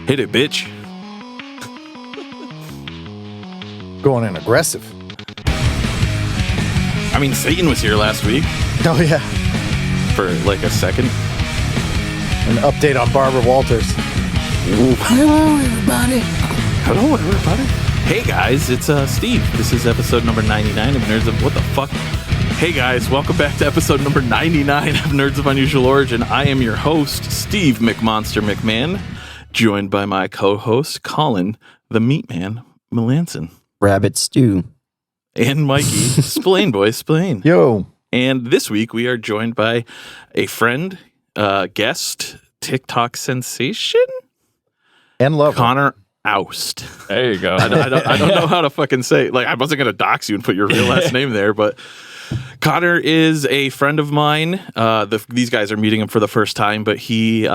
Hit it, bitch. Going in aggressive. I mean, Satan was here last week Oh, yeah. for like a second. An update on Barbara Walters. Hello, everybody. Hello, everybody. Hey, guys, it's Steve. This is episode number 99 of Nerds of... What the fuck? Hey, guys, welcome back to episode number 99 of Nerds of Unusual Origin. I am your host, Steve McMonster McMahon, joined by my co-host, Colin, the Meat Man, Melanson. Rabbit stew. And Mikey, Splain Boy Splain. Yo. And this week we are joined by a friend, guest, TikTok sensation, And lover. Connoraust. There you go. I don't know how to fucking say it. Like, I wasn't going to dox you and put your real last name there, but Connor is a friend of mine. These guys are meeting him for the first time, but he's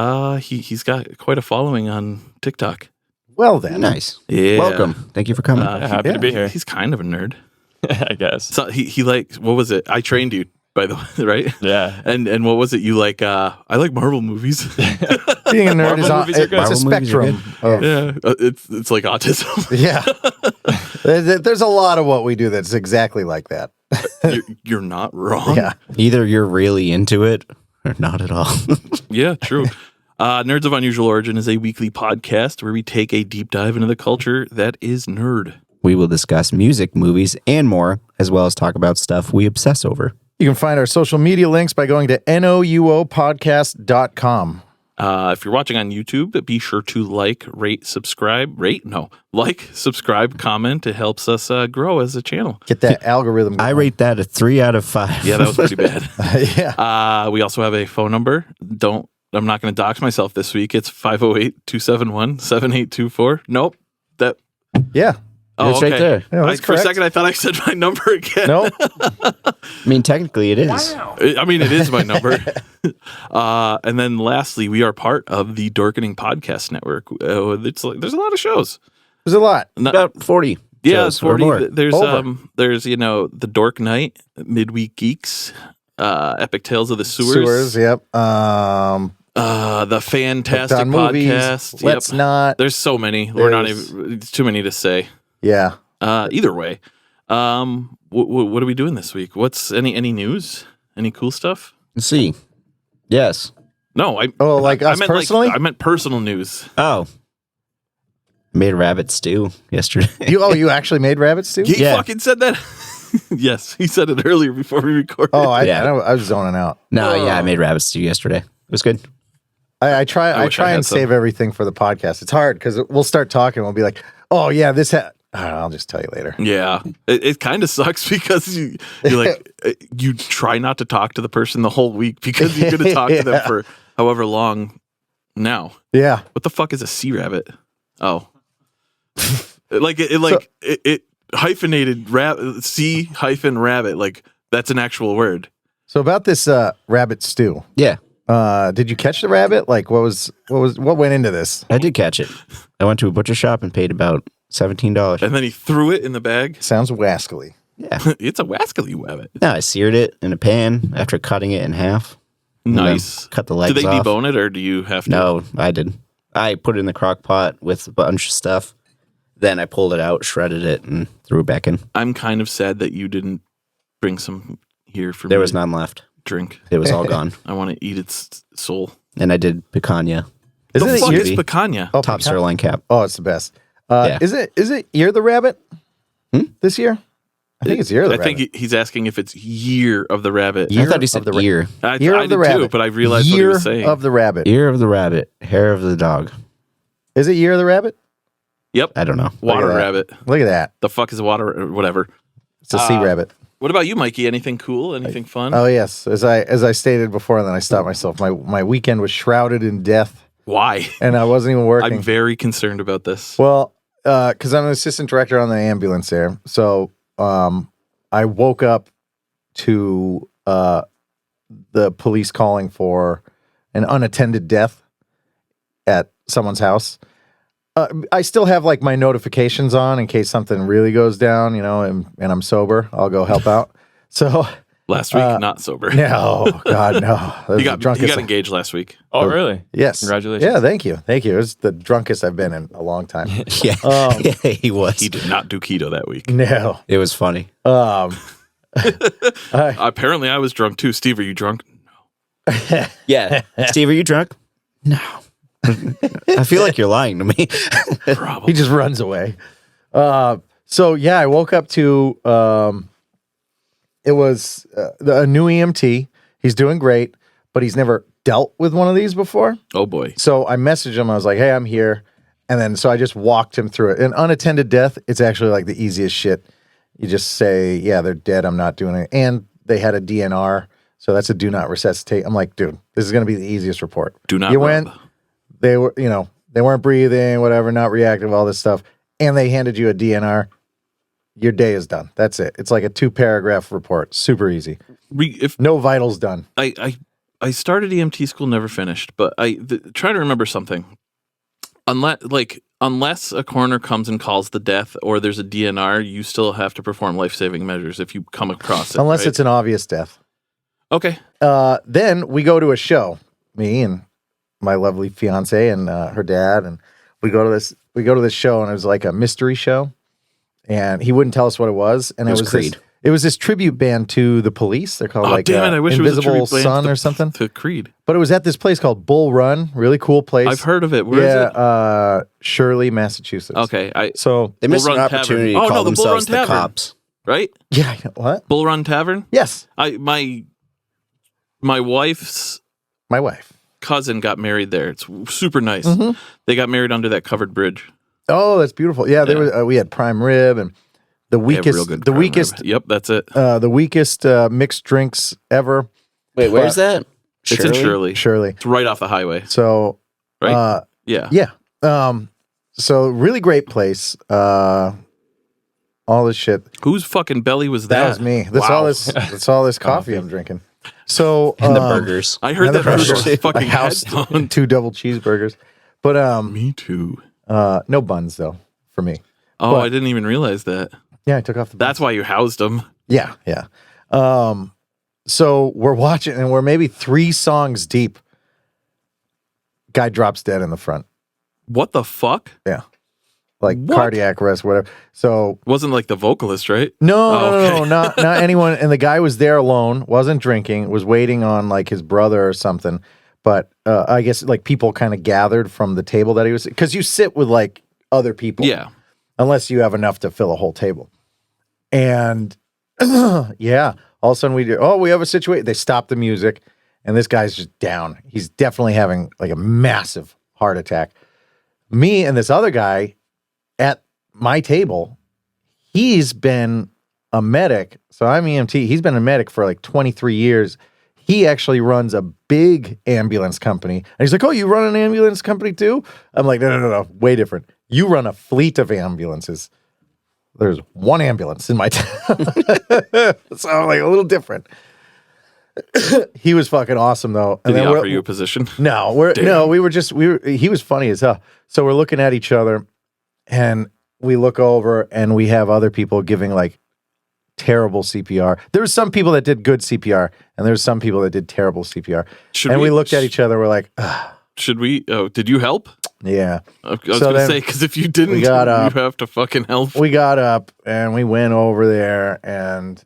got quite a following on TikTok. Well, then. Nice. Yeah. Welcome. Thank you for coming. Happy to be here. He's kind of a nerd. I guess. So he like, what was it? I trained you, by the way, right? Yeah. And what was it? You like, I like Marvel movies. Being a nerd is Marvel movies are good. it's a Marvel movies are spectrum. Of, Yeah, it's like autism. yeah. There's a lot of what we do that's exactly like that. You're not wrong. Yeah. Either you're really into it or not at all. Yeah, true. Nerds of Unusual Origin is a weekly podcast where we take a deep dive into the culture that is nerd. We will discuss music, movies, and more, as well as talk about stuff we obsess over. You can find our social media links by going to nouopodcast.com. If you're watching on YouTube, be sure to like, rate, subscribe. Like, subscribe, comment. It helps us grow as a channel. Get that algorithm going. I rate that a 3 out of 5. Yeah, that was pretty bad. Yeah. We also have a phone number. I'm not going to dox myself this week. It's 508-271-7824. Nope. Yeah. Oh, It's right there. Yeah, that's For a correct. second, I thought I said my number again. Nope. I mean, technically it is. I mean, it is my number. And then lastly, we are part of the Dorkening Podcast Network. There's a lot of shows. There's a lot. About 40 Yeah, shows it's or 40. more. There's Over. the Dork Night, Midweek Geeks, Epic Tales of the Sewers. Yep. The Fantastic on movies. Podcast. Let's not. There's so many. We're not There's- even. It's too many to say. Yeah. Either way, what are we doing this week? What's any news? Any cool stuff? Let's see. Yes. No, Us I meant personally? I meant personal news. Oh. Made a rabbit stew yesterday. You actually made rabbit stew? He Yeah. fucking said that. Yes, he said it earlier before we recorded. Oh, I Yeah. was zoning out. No, yeah, I made rabbit stew yesterday. It was good. I try wish I had and some. save everything for the podcast. It's hard because we'll start talking. We'll be like, oh, yeah, I'll just tell you later. Yeah, it kind of sucks because you're like you try not to talk to the person the whole week because you're going to talk to them Yeah. for however long. Now, Yeah. what the fuck is a sea rabbit? Oh, it hyphenated sea hyphen rabbit. Like that's an actual word. So about this rabbit stew, Yeah, did you catch the rabbit? Like what went into this? I did catch it. I went to a butcher shop and paid about $17. And then he threw it in the bag. Sounds wascally. Yeah. It's a wascally rabbit. No, I seared it in a pan after cutting it in half. And then Nice. Cut the Do legs they off. debone it or do you have to? No, I did. I put it in the crock pot with a bunch of stuff. Then I pulled it out, shredded it, and threw it back in. I'm kind of sad that you didn't bring some here for There me was to none left. drink. It was all gone. I want to eat its soul. And I did picanha, Isn't The it fuck ear? is picanha? Oh, top pecan- sirloin cap. Oh, it's the best. Yeah. Is it Year the Rabbit this year? I think it's Year the I Rabbit. think he's asking if it's Year of the Rabbit. I thought he of said the ear. I Year of did the too, Rabbit. but I realized Year what he was saying. of the Rabbit. Ear of the rabbit, hair of the dog. Is it Year of the Rabbit? Yep. I don't know. Water Look at that. rabbit. Look at that. The fuck is a water or whatever. It's a sea rabbit. What about you, Mikey? Anything cool? Anything fun? Oh yes, as I stated before, and then I stopped myself. My weekend was shrouded in death, Why? and I wasn't even working. I'm very concerned about this. Well, because I'm an assistant director on the ambulance there, so I woke up to the police calling for an unattended death at someone's house. I still have like my notifications on in case something really goes down, and I'm sober. I'll go help out. So Last week, not sober. No, God, no. That was He the got drunkest. engaged last week. Oh, really? Yes. Congratulations. Yeah, thank you. Thank you. It was the drunkest I've been in a long time. Yeah, yeah, he was. He did not do keto that week. No. It was funny. Apparently, I was drunk too. Steve, are you drunk? Yeah. Steve, are you drunk? No. I feel like you're lying to me. Probably. He just runs away. So yeah, I woke up to it was a new EMT. He's doing great, but he's never dealt with one of these before. Oh boy. So I messaged him. I was like, "Hey, I'm here," and then so I just walked him through it. An unattended death, it's actually like the easiest shit. You just say, "Yeah, they're dead. I'm not doing it," and they had a DNR, so that's a do not resuscitate. I'm like, dude, this is gonna be the easiest report. Do not. You rub. went. They were, they weren't breathing, whatever, not reactive, all this stuff, and they handed you a DNR. Your day is done. That's it. It's like a 2-paragraph report. Super easy. If No vitals done. I started EMT school, never finished, but try to remember something. Unless a coroner comes and calls the death or there's a DNR, you still have to perform life-saving measures if you come across it. Unless right? it's an obvious death. Okay. Then we go to a show. Me and my lovely fiance and her dad, and we go to this show, and it was like a mystery show, and he wouldn't tell us what it was, and it was Creed. It was this tribute band to the Police. They're called Damn it! I wish Invisible it was a tribute Sun band or something. to Creed. But it was at this place called Bull Run. Really cool place. I've heard of it. Where is it? Shirley, Massachusetts. Okay. So They missed Bull an Run opportunity Tavern. to call the Bull Run themselves the Tavern. cops. Right? yeah, what? Bull Run Tavern. Yes, My wife's my wife. cousin got married there. It's super nice. They got married under that covered bridge. Oh, that's beautiful. Yeah, there was. We had prime rib and the They have real weakest, good the prime weakest, rib. Yep, that's it. the weakest mixed drinks ever. Wait, where's that? It's in Shirley. Shirley. It's right off the highway. So, Right? Yeah. yeah. So really great place. All this shit. Whose fucking belly was that? That was me. That's Wow. all this. That's all this coffee I'm drinking. So And the burgers. I heard and the that through burgers. those fucking I housed headphones. 2 double cheeseburgers, but Me too. no buns though for me. Oh, But- I didn't even realize that. Yeah, I took off the. That's why you housed them. Yeah, yeah. So we're watching, and we're maybe 3 songs deep. Guy drops dead in the front. What the fuck? Yeah, like What? cardiac arrest, whatever. So Wasn't like the vocalist, right? no, Oh, no, okay. no, not anyone. And the guy was there alone, wasn't drinking, was waiting on like his brother or something. But I guess like people kind of gathered from the table that he was, because you sit with like other people, Yeah. unless you have enough to fill a whole table. And yeah, all of a sudden we have a situation. They stop the music, and this guy's just down. He's definitely having like a massive heart attack. Me and this other guy at my table, he's been a medic. So I'm EMT. He's been a medic for like 23 years. He actually runs a big ambulance company. And he's like, "Oh, you run an ambulance company too?" I'm like, no. Way different. You run a fleet of ambulances. There's one ambulance in my town. So I'm like a little different. He was fucking awesome though. Did he then offer you a position? No, he was funny as hell. So we're looking at each other, and we look over, and we have other people giving like terrible CPR. There were some people that did good CPR, and there were some people that did terrible CPR. Should We looked at each other, we're like, Should we? Oh, did you help? yeah. I was So going to then say, because if you didn't, we got up. you have to fucking help. We got up and we went over there, and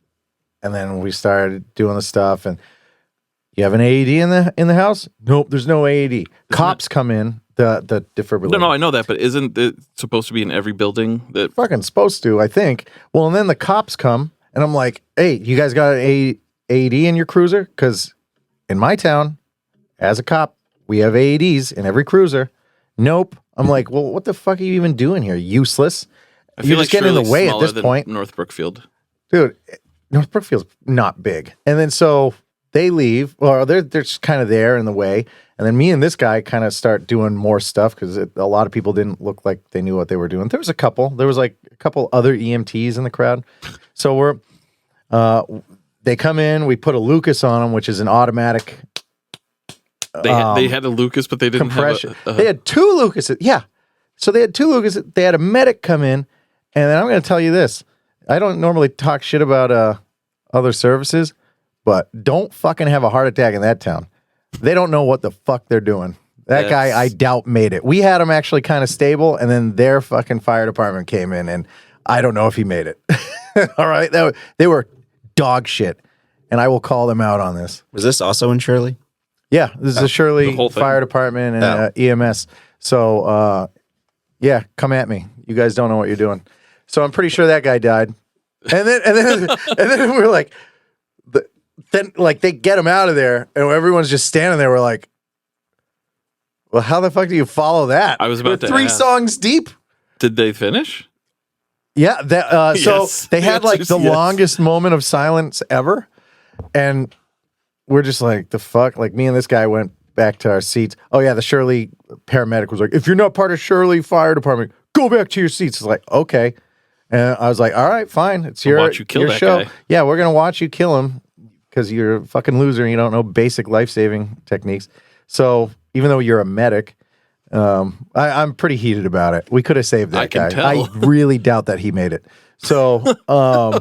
then we started doing the stuff. And you have an AED in the house? Nope, there's no AED. Cops come in. The defibrillator. No, I know that, but isn't it supposed to be in every building? That Fucking supposed to, I think. Well, and then the cops come, and I'm like, "Hey, you guys got an AED in your cruiser?" Because in my town, as a cop, we have AEDs in every cruiser. Nope. I'm like, well, what the fuck are you even doing here? Useless. I feel You're like just getting in the Shirley's way at smaller this than point. North Brookfield. Dude, North Brookfield's not big. And then so they leave, or they're just kind of there in the way. And then me and this guy kind of start doing more stuff because a lot of people didn't look like they knew what they were doing. There was like a couple other EMTs in the crowd. So they come in, we put a Lucas on them, which is an automatic They had a Lucas, but they didn't compression. have They had 2 Lucases. Yeah. So they had 2 Lucases. They had a medic come in. And then I'm going to tell you this. I don't normally talk shit about other services, but don't fucking have a heart attack in that town. They don't know what the fuck they're doing. That guy, I doubt, made it. We had him actually kind of stable, and then their fucking fire department came in, and I don't know if he made it. All right? They were dog shit, and I will call them out on this. Was this also in Shirley? Yeah, this is the Shirley Fire Department and EMS. So, yeah, come at me. You guys don't know what you're doing. So I'm pretty sure that guy died. And then we're like, then they get him out of there, and everyone's just standing there. We're like, well, how the fuck do you follow that? I was about to three ask. songs deep. Did they finish? Yeah, Yes. so they had like the longest moment of silence ever, and we're just like, the fuck? Like, me and this guy went back to our seats. Oh yeah, the Shirley paramedic was like, if you're not part of Shirley Fire Department, go back to your seats. It's like, okay, and I was like, all right, fine, it's your watch you kill your that show. guy. Yeah, we're gonna watch you kill him because you're a fucking loser and you don't know basic life-saving techniques. So even though you're a medic, I'm pretty heated about it. We could have saved that guy. I can tell. I really doubt that he made it. So, I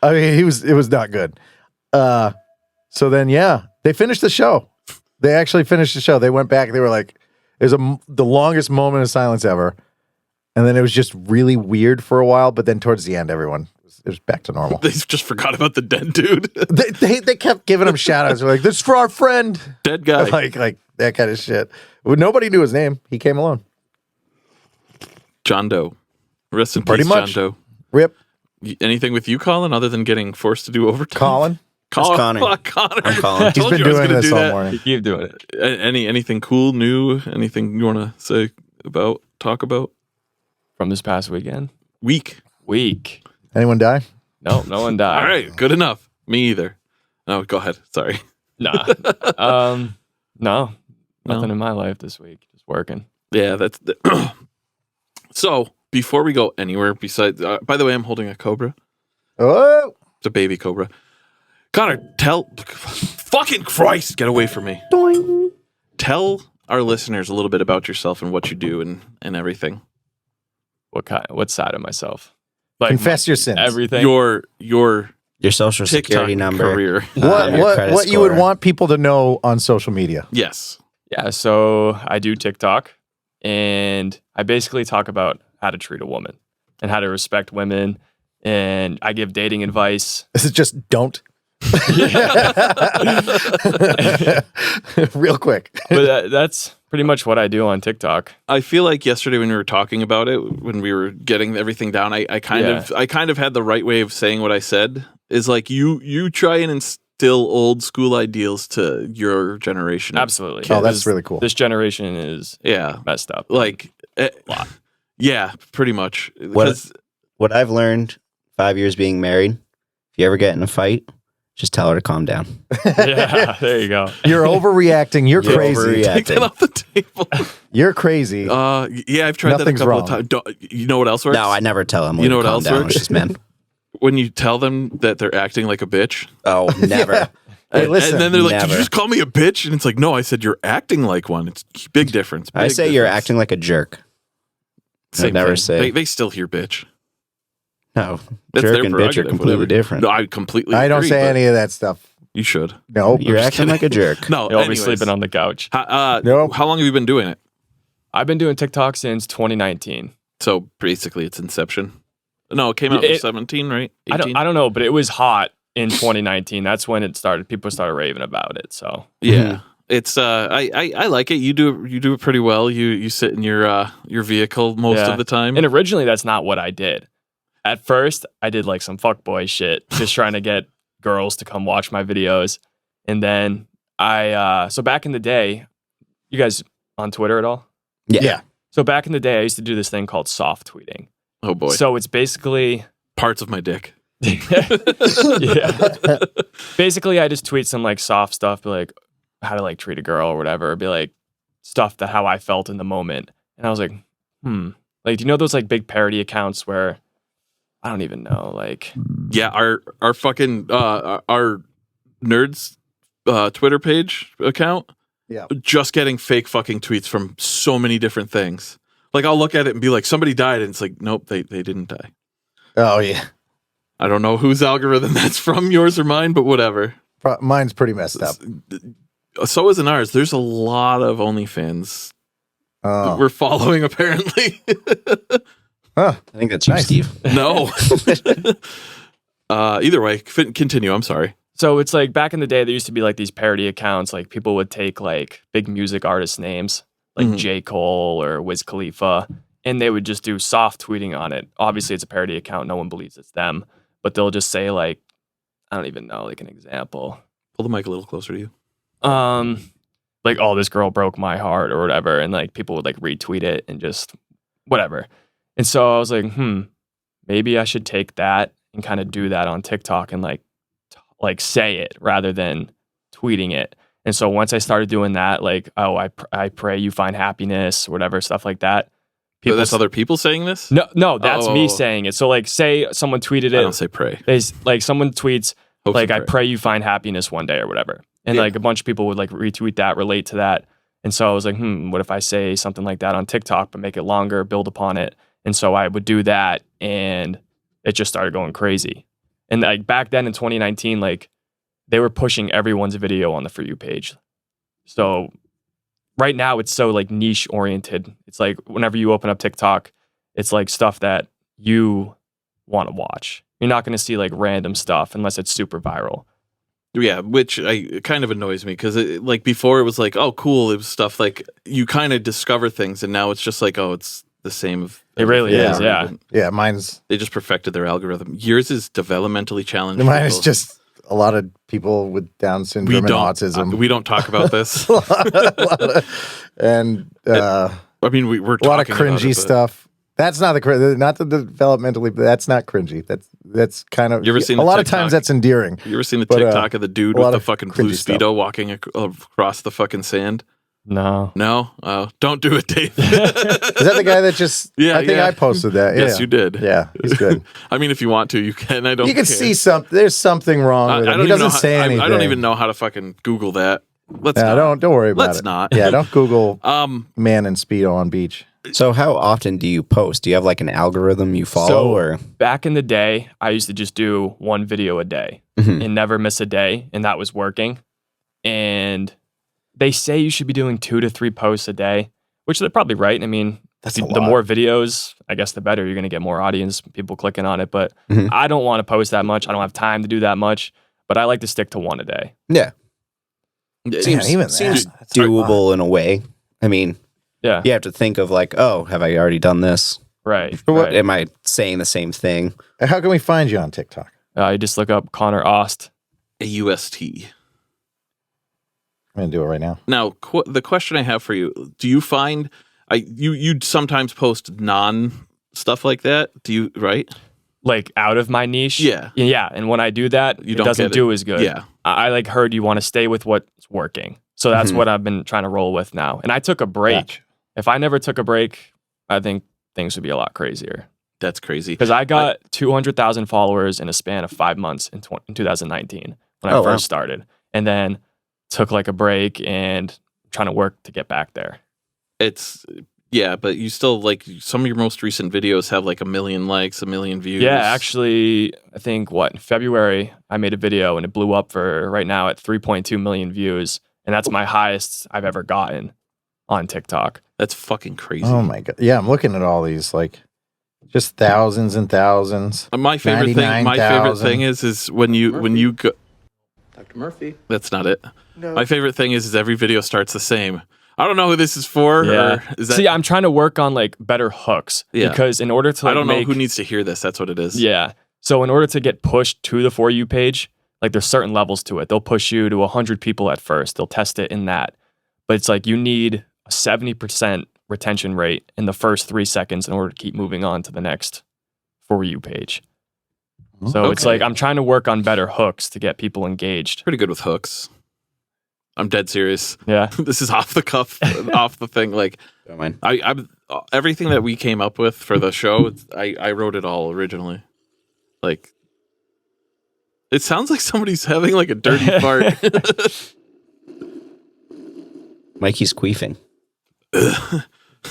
mean, it was not good. So then, yeah, they finished the show. They actually finished the show. They went back. They were like, it was the longest moment of silence ever. And then it was just really weird for a while. But then towards the end, it was back to normal. They just forgot about the dead dude. they kept giving him shout outs. They're like, this is for our friend. Dead guy. Like that kind of shit. Well, nobody knew his name. He came alone. John Doe. Rest in Pretty peace, much. John Doe. Rip. Anything with you, Colin, other than getting forced to do overtime? Colin. Colin. Connor. Fuck, Connor. I'm Colin. He's been doing this all that. morning. Keep doing it. Anything cool, new? Anything you want to say about, talk about? From this past weekend? Week. Anyone die? No one died. All right, good enough. Me either. No, go ahead. Sorry. Nah. No. Nothing in my life this week. Just working. Yeah, that's so. Before we go anywhere, besides, by the way, I'm holding a cobra. Oh, It's a baby cobra. Connor, fucking Christ, get away from me. doing. Tell our listeners a little bit about yourself and what you do and everything. What side of myself? Like Confess your sins. everything. Your social TikTok security number. career. Your credit What you would score. want people to know on social media? Yes. Yeah, so I do TikTok, and I basically talk about how to treat a woman and how to respect women, and I give dating advice. This is just don't. Real quick. But that's pretty much what I do on TikTok. I feel like yesterday when we were talking about it, when we were getting everything down, I kind of had the right way of saying what I said. Is like you try and instill old school ideals to your generation. Absolutely. Oh, that's really cool. This generation is messed up. Like, yeah, pretty much. What I've learned 5 years being married, if you ever get in a fight, just tell her to calm down. Yeah, there you go. You're overreacting. You're crazy. Take that off the table. You're crazy. Yeah, I've tried Nothing's that a couple wrong. of times. You know what else works? No, I never tell them. You know what calm else down. works? It's just men. When you tell them that they're acting like a bitch. Oh, never. Yeah. Hey, listen, and then they're like, "Did never. you just call me a bitch?" And it's like, "No, I said you're acting like one." It's a big difference. I Big say you're difference. acting like a jerk. Same I never thing. say. They still hear bitch. No, That's jerk their and bitch are prerogative, completely whatever. different. No, I completely. I don't agree, say but any of that stuff. You should. No. You're just acting kidding. like a jerk. No, You'll be anyways. sleeping on the couch. Nope. How long have you been doing it? I've been doing TikTok since 2019. So basically, it's Inception. No, it came out in 17, right? 18? I don't know, but it was hot in 2019. That's when it started. People started raving about it. So Yeah, it's I like it. You do it pretty well. You sit in your vehicle most Yeah. of the time. And originally, that's not what I did. At first, I did like some fuckboy shit, just trying to get girls to come watch my videos. And then so back in the day, you guys on Twitter at all? Yeah. So back in the day, I used to do this thing called soft tweeting. Oh boy, So it's basically, parts of my dick. yeah. Basically, I just tweet some like soft stuff, be like how to like treat a girl or whatever, be like stuff that how I felt in the moment. And I was like, like, do you know those like big parody accounts where I don't even know, like, Yeah, our fucking our nerds Twitter page account. Yeah. Just getting fake fucking tweets from so many different things. Like I'll look at it and be like, somebody died, and it's like, nope, they didn't die. Oh yeah. I don't know whose algorithm that's from, yours or mine, but whatever. mine's pretty messed up. So isn't ours. There's a lot of OnlyFans that we're following, apparently. Huh. I think that's you, Nice. Steve. No. Either way, continue. I'm sorry. So it's like back in the day, there used to be like these parody accounts. Like people would take like big music artist names, like J. Cole or Wiz Khalifa, and they would just do soft tweeting on it. Obviously, it's a parody account. No one believes it's them, but they'll just say like, I don't even know, like an example. Pull the mic a little closer to you. Like, oh, this girl broke my heart or whatever, and like people would like retweet it and just whatever. And so I was like, maybe I should take that and kind of do that on TikTok and like say it rather than tweeting it. And so once I started doing that, like, oh, I pray you find happiness, whatever, stuff like that. People, that's other people saying this? No, that's me saying it. So like, say someone tweeted it. I don't say pray. Like someone tweets, Hopes like, and I pray you find happiness one day or whatever. And like a bunch of people would like retweet that, relate to that. And so I was like, what if I say something like that on TikTok, but make it longer, build upon it. And so I would do that, and it just started going crazy. And like back then in 2019, like they were pushing everyone's video on the For You page. So right now it's so like niche oriented. It's like whenever you open up TikTok, it's like stuff that you want to watch. You're not going to see like random stuff unless it's super viral. Yeah, which kind of annoys me because like before it was like, oh, cool. It was stuff like you kind of discover things, and now it's just like, oh, it's the same. It really is, yeah. Yeah, mine's... They just perfected their algorithm. Yours is developmentally challenged. Mine is just a lot of people with Down syndrome and autism. We don't talk about this. And I mean, we're talking a lot of cringy about it, stuff. That's not the developmentally. That's not cringy. That's kind of. You ever seen a lot TikTok? of times that's endearing. You ever seen the TikTok of the dude with the fucking blue cringy Speedo walking across the fucking sand? No. Oh, don't do it, Dave. Is that the guy that just? Yeah, I think I posted that. Yes, yeah. you did. Yeah, he's good. I mean, if you want to, you can. I don't. You can see something. There's something wrong with him. He doesn't say anything. I don't even know how to fucking Google that. Let's not. Don't worry about it. Let's not. Yeah, don't Google man in Speedo on beach. So how often do you post? Do you have like an algorithm you follow, or back in the day, I used to just do one video a day and never miss a day, and that was working. And they say you should be doing 2 to 3 posts a day, which they're probably right. I mean, the more videos, I guess the better. You're going to get more audience, people clicking on it. But I don't want to post that much. I don't have time to do that much. But I like to stick to one a day. yeah, Seems doable in a way. I mean, yeah, you have to think of like, oh, have I already done this? right. Am I saying the same thing? How can we find you on TikTok? You just look up Connoraust. AUST. I'm gonna do it right now. Now, the question I have for you: do you find you sometimes post non stuff like that? Do you right? Like out of my niche? Yeah. And when I do that, it doesn't do as good. Yeah. I like heard you want to stay with what's working. So that's what I've been trying to roll with now. And I took a break. Gotcha. If I never took a break, I think things would be a lot crazier. That's crazy. Because I got 200,000 followers in a span of 5 months in 2019 when I first started. And then took like a break and trying to work to get back there. Yeah, but you still like some of your most recent videos have like 1 million likes, 1 million views. Yeah, actually, I think in February, I made a video and it blew up for right now at 3.2 million views. And that's my highest I've ever gotten on TikTok. That's fucking crazy. Oh my god! Yeah, I'm looking at all these like just thousands and thousands. My favorite thing is when you go. Dr. Murphy. That's not it. No. My favorite thing is every video starts the same. I don't know who this is for. Yeah. Or is that, See, I'm trying to work on like better hooks. Yeah. Because in order to I don't know who needs to hear this. That's what it is. Yeah. So in order to get pushed to the For You page, like there's certain levels to it. They'll push you to 100 people at first. They'll test it in that. But it's like you need a 70% retention rate in the first 3 seconds in order to keep moving on to the next For You page. So it's like I'm trying to work on better hooks to get people engaged. Pretty good with hooks. I'm dead serious. Yeah. This is off the cuff, off the thing. Like, Don't mind. I'm everything that we came up with for the show. I wrote it all originally. Like, it sounds like somebody's having like a dirty fart. Mikey's queefing.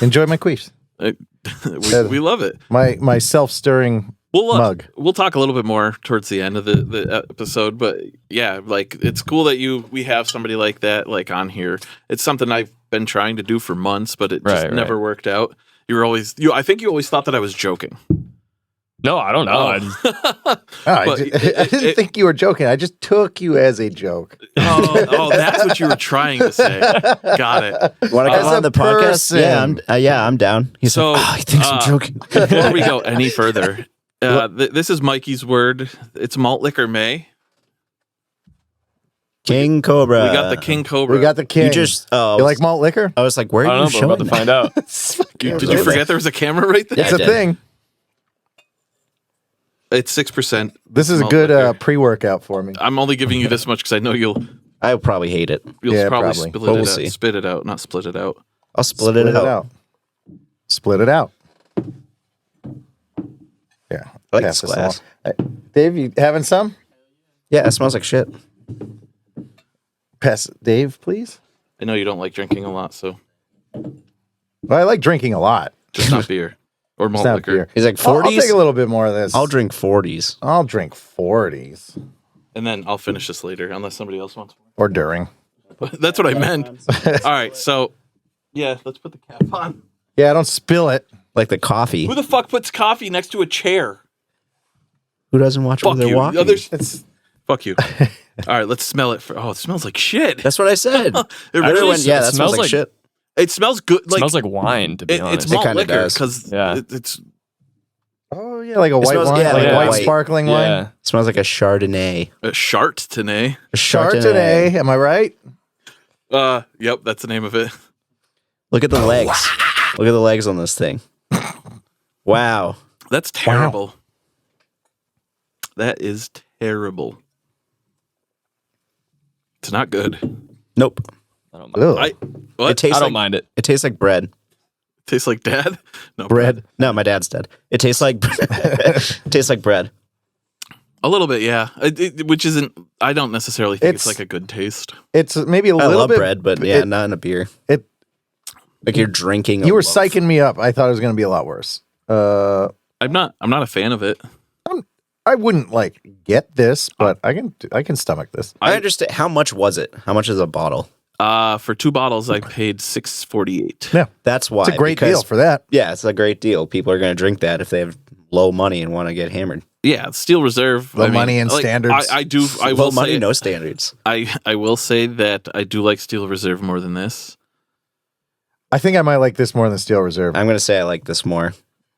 Enjoy my queefs. We love it. My self-stirring mug. We'll talk a little bit more towards the end of the episode, but yeah, like it's cool that we have somebody like that like on here. It's something I've been trying to do for months, but it just never worked out. I think you always thought that I was joking. No, I don't know. I didn't think you were joking. I just took you as a joke. Oh, that's what you were trying to say. Got it. Want to come on the podcast? person. I'm down. He's So, like, he thinks I'm joking. Before we go any further, this is Mikey's word. It's malt liquor May. King Cobra. We got the King Cobra. We got the king. You just. You like malt liquor? I was like, where I are you don't know, but we're showing about to that? find out. Did you forget there was a camera right there? Yeah, It's I a did. thing. It's 6%. This is a Malt good liquor. pre-workout for me. I'm only giving you this much because I know you'll I probably hate it. Yeah, probably probably. split But we'll it out. see. Spit it out, not split it out. I'll split it out. Split it out. Yeah. I like pass this this glass. along. Dave, you having some? Yeah, it smells like shit. Pass Dave, please. I know you don't like drinking a lot, so Well, I like drinking a lot. just not beer or It's malt not liquor. beer. He's like, I'll 40s? take a little bit more of this. I'll drink 40s. I'll drink 40s And then I'll finish this later unless somebody else wants or during. more. That's what I meant. All right, so yeah, let's put the cap on. Yeah, don't spill it. Like the coffee. Who the fuck puts coffee next to a chair? Who doesn't watch Fuck where they're you. walking? It's Fuck you. All right, let's smell it. It smells like shit. That's what I said. It I really went, yeah, it that smells smells like like- shit. It smells good. It smells like wine, to be honest. It's malt kinda liquor does. because Yeah. it's oh yeah, like a white smells- wine, yeah, like like white white. sparkling yeah. wine. It smells like a Chardonnay. a Chardonnay. A Chardonnay, am I right? Yep, that's the name of it. Look at the legs. Look at the legs on this thing. Wow. That's terrible. That is terrible. It's not good. Nope. I don't mind. Ugh. What? It tastes I don't like, mind it. It tastes like bread. Tastes like dad? No, Bread. No, my dad's dead. It tastes like it tastes like bread. A little bit, yeah. Which isn't. I don't necessarily think it's It's- like a good taste. It's maybe a I little love bit bread, but yeah, not in a beer. It Like you're drinking. you were loaf. psyching me up. I thought it was going to be a lot worse. I'm not a fan of it. I wouldn't like get this, but I can stomach this. I understand. How much was it? How much is a bottle? For 2 bottles, I paid $6.48. Yeah, That's why. it's a great because- deal for that. Yeah, it's a great deal. People are going to drink that if they have low money and want to get hammered. Yeah, Steel Reserve. Low money and standards. I do. I low will money, say, no standards. I will say that I do like Steel Reserve more than this. I think I might like this more than Steel Reserve. I'm going to say I like this more.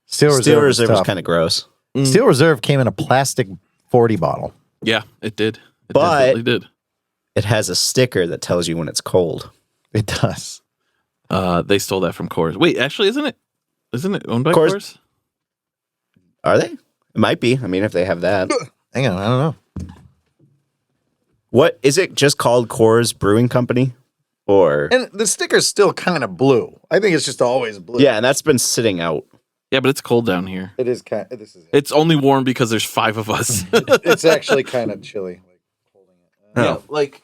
Steel Steel Reserve, Reserve is tough. kind of gross. Steel Reserve came in a plastic 40 bottle. Yeah, it did. It But- definitely did. It has a sticker that tells you when it's cold. It does. They stole that from Coors. Wait, actually, isn't it owned by Coors- Coors? Are they? It might be. I mean, if they have that. Hang on, I don't know. What is it just called Coors Brewing Company? Or And the sticker's still kind of blue. I think it's just always blue. yeah, and that's been sitting out. Yeah, but it's cold down here. It is kind of, this is it. It's only warm because there's 5 of us. It's actually kind of chilly. Like holding it. Yeah, like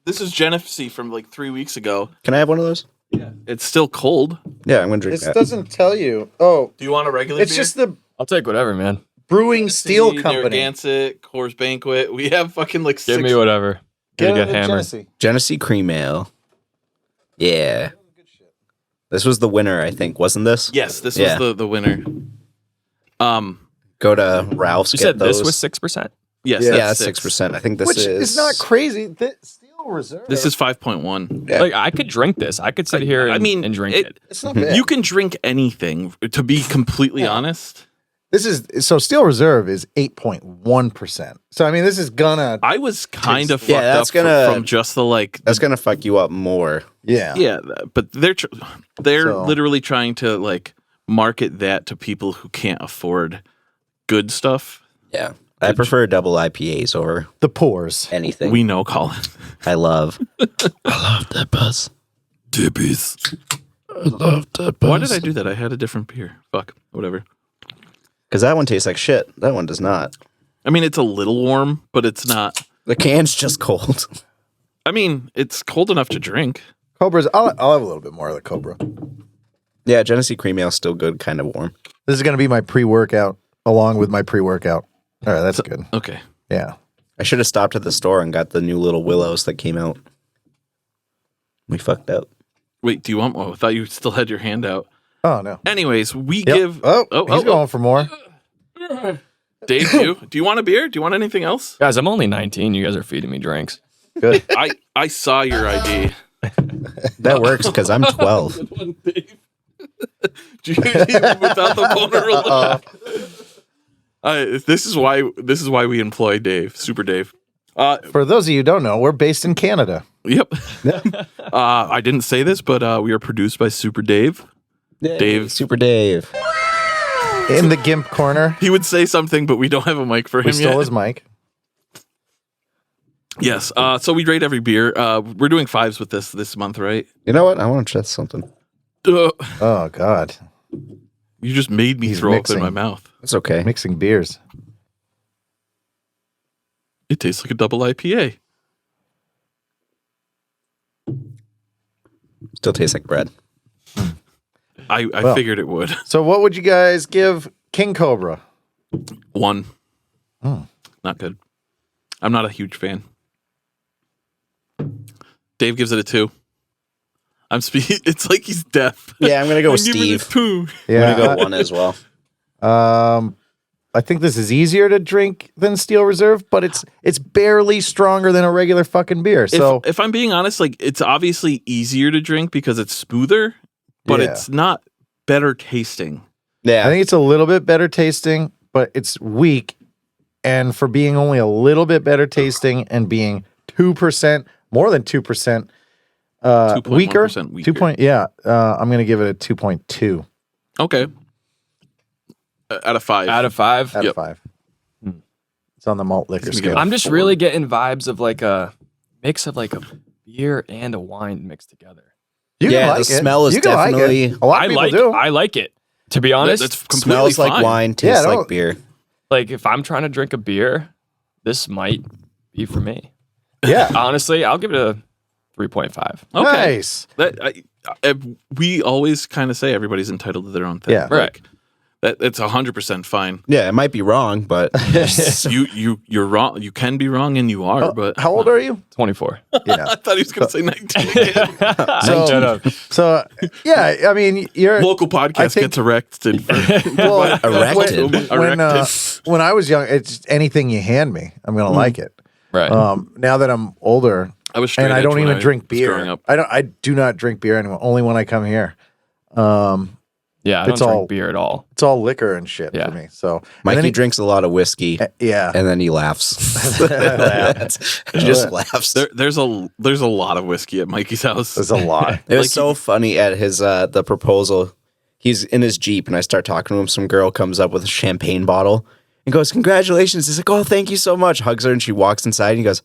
this is Genesee from like 3 weeks ago. Can I have one of those? Yeah, it's still cold. Yeah, I'm going to drink This that. doesn't tell you. Oh, Do you want a regular? it's just the I'll take whatever, man. Brewing Steel Company. Narragansett, Coors Banquet. We have fucking like Give 6. me whatever. Get Gonna out get of hammered. Genesee. Genesee Cream Ale. Yeah. This was the winner, I think, wasn't this? Yes, this Yeah. was the winner. Go to Ralph's. You get said this those. was 6%. Yes, Yeah, Yeah, that's that's 6%. I think this Which is is not crazy. Steel Reserve. This is 5.1. Yeah. Like I could drink this. I could sit here and, I mean, and drink it- it. It's not bad. You can drink anything. To be completely honest, This is so Steel Reserve is 8.1%. So I mean, this is gonna. I was kind of fucked Yeah, that's up gonna- from just the like. That's going to fuck you up more. Yeah. Yeah, but they're So- literally trying to like market that to people who can't afford good stuff. Yeah. I prefer double IPAs over The pores. anything. We know, Colin. I love. I love that buzz. Dibbies. I love that buzz. Why did I do that? I had a different beer. Fuck. Whatever. Because that one tastes like shit. That one does not. I mean, it's a little warm, but it's not. The can's just cold. I mean, it's cold enough to drink. Cobra's. I'll have a little bit more of the Cobra. Yeah, Genesee Cream Ale is still good, kind of warm. This is gonna be my pre-workout along with my pre-workout. All right, that's good. Okay. Yeah. I should have stopped at the store and got the new little willows that came out. We fucked up. Wait, do you want more? I thought you still had your hand out. Oh no. Anyways, we Yep. give. He's going for more. Dave, do you want a beer? Do you want anything else? Guys, I'm only 19. You guys are feeding me drinks. Good. I saw your ID. That works because I'm 12. Good one, Dave. Without the boner alert. This is why we employ Dave, Super Dave. For those of you who don't know, we're based in Canada. Yep. I didn't say this, but we are produced by Super Dave. Dave. Super Dave. In the GIMP corner. He would say something, but we don't have a mic for him We stole yet. his mic. Yes. So we rate every beer. We're doing 5s with this month, right? You know what? I want to try something. Oh God. You just made me He's throw mixing. up in my mouth. It's okay. Mixing beers. It tastes like a double IPA. Still tastes like bread. I Well. figured it would. So what would you guys give King Cobra? 1. Oh. Not good. I'm not a huge fan. Dave gives it a 2. It's like he's deaf. Yeah, I'm going to go with Give it a Steve. 2. I'm Yeah. going to go 1 as well. I think this is easier to drink than Steel Reserve, but it's barely stronger than a regular fucking beer. So if I'm being honest, like it's obviously easier to drink because it's smoother, but Yeah. it's not better tasting. Yeah. I think it's a little bit better tasting, but it's weak. And for being only a little bit better tasting and being 2%, more than 2%, 2.1% weaker. 2 yeah. I'm going to give it a 2.2 Okay. Out of 5. Out of 5. out Yep. of 5. It's on the malt liquor gonna scale. give I'm just 4. really getting vibes of like a mix of like a beer and a wine mixed together. You Yeah, can the like it. smell is You can like it. definitely- A lot of people do. I like it. To be honest, That's completely Smells like fine. wine, tastes don't- like beer. like if I'm trying to drink a beer, this might be for me. Yeah. Honestly, I'll give it a 3.5. Okay. Nice. We always kind of say everybody's entitled to their own thing. Yeah. Like, it's 100% fine. Yeah, it might be wrong, but You're wrong. You can be wrong, and you are. But How old are you? 24. Yeah. I thought he was going to say 19 again. So yeah, I mean, you're Local podcast I think- gets erected. well, Erected. when I was young, it's anything you hand me, I'm gonna like it. Right. Now that I'm older, I was straight and I edge don't when even I drink was beer. growing up. I do not drink beer anymore. Only when I come here. Yeah, I don't it's drink all- beer at all. It's all liquor and shit Yeah. for me. So and Mikey then he- drinks a lot of whiskey, yeah. and then he laughs. He just laughs. There's a lot of whiskey at Mikey's house. There's a lot. It was so funny at his the proposal. He's in his Jeep, and I start talking to him. Some girl comes up with a champagne bottle and goes, "Congratulations!" He's like, "Oh, thank you so much." Hugs her, and she walks inside, and he goes,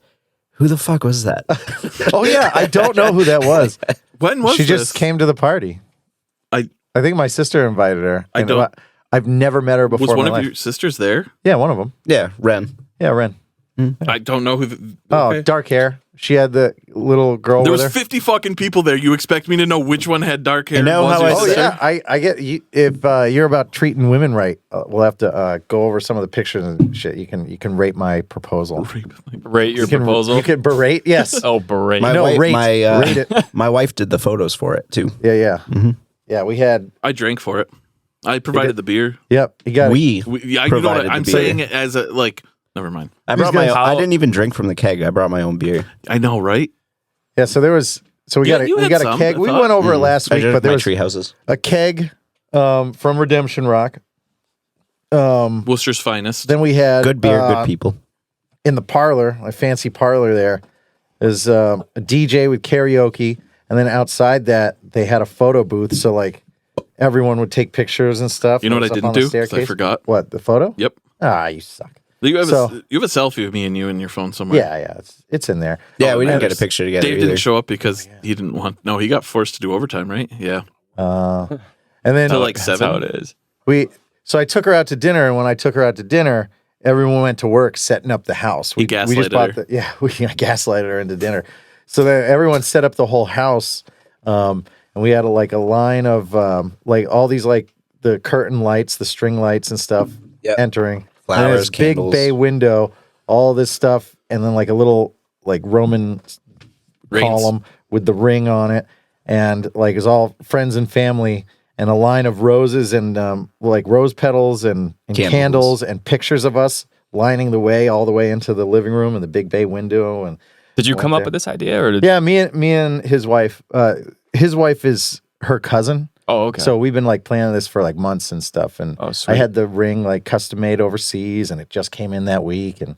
"Who the fuck was that?" Oh yeah, I don't know who that was. When was She this? just came to the party. I I think my sister invited her. I and don't- I've never met her before was in one my of life. your sisters there? Yeah, one of them. Yeah, Ren. Yeah, Ren. I don't know who. Oh, Okay. dark hair. She had the little girl There with was her. 50 fucking people there. You expect me to know which one had dark hair? You know Was how your I Oh sister? yeah, I get you. If you're about treating women right, we'll have to go over some of the pictures and shit. You can rate my proposal. Rate your You can, proposal. You can berate. Yes. Oh, berate. My No, wife, rate- rate it. my wife did the photos for it too. Yeah. Yeah. We had. I drank for it. I provided the beer. Yep. You got. We Yeah, you know provided what? I'm the beer. saying it as a like. Never mind. I brought gonna- I didn't even drink from the keg. I brought my own beer. I know, right? Yeah. So there was. So we Yeah, got. you We had got a some, keg. I We thought. went over it last I week, did but my there was tree houses. a keg from Redemption Rock. Worcester's finest. Then we had Good beer, good people. in the parlor, my fancy parlor there, is a DJ with karaoke, and then outside that they had a photo booth, so like everyone would take pictures and stuff. You know what It I was up didn't on the do? 'Cause I staircase. forgot. What, the photo? Yep. Ah, you suck. You have So- a selfie of me and you in your phone somewhere. Yeah, it's in there. Yeah, we didn't man. get a picture together Dave either. didn't show up because he didn't want. No, he got forced to do overtime, right? Yeah. And then To like That's 7. how it is. so I took her out to dinner, and when I took her out to dinner, everyone went to work setting up the house. We just gaslighted bought her. we gaslighted her into dinner. So then everyone set up the whole house, and we had a line of like all these like the curtain lights, the string lights and stuff entering. Flowers, and this candles. big bay window, all this stuff, and then like a little like Roman column with the ring on it, and like it's all friends and family, and a line of roses and like rose petals and candles and pictures of us lining the way all the way into the living room and the big bay window. And Did you come up with this idea, or did... Yeah, me and his wife. His wife is her cousin. Oh, okay. So we've been like planning this for like months and stuff. And sweet. I had the ring like custom made overseas, and it just came in that week. And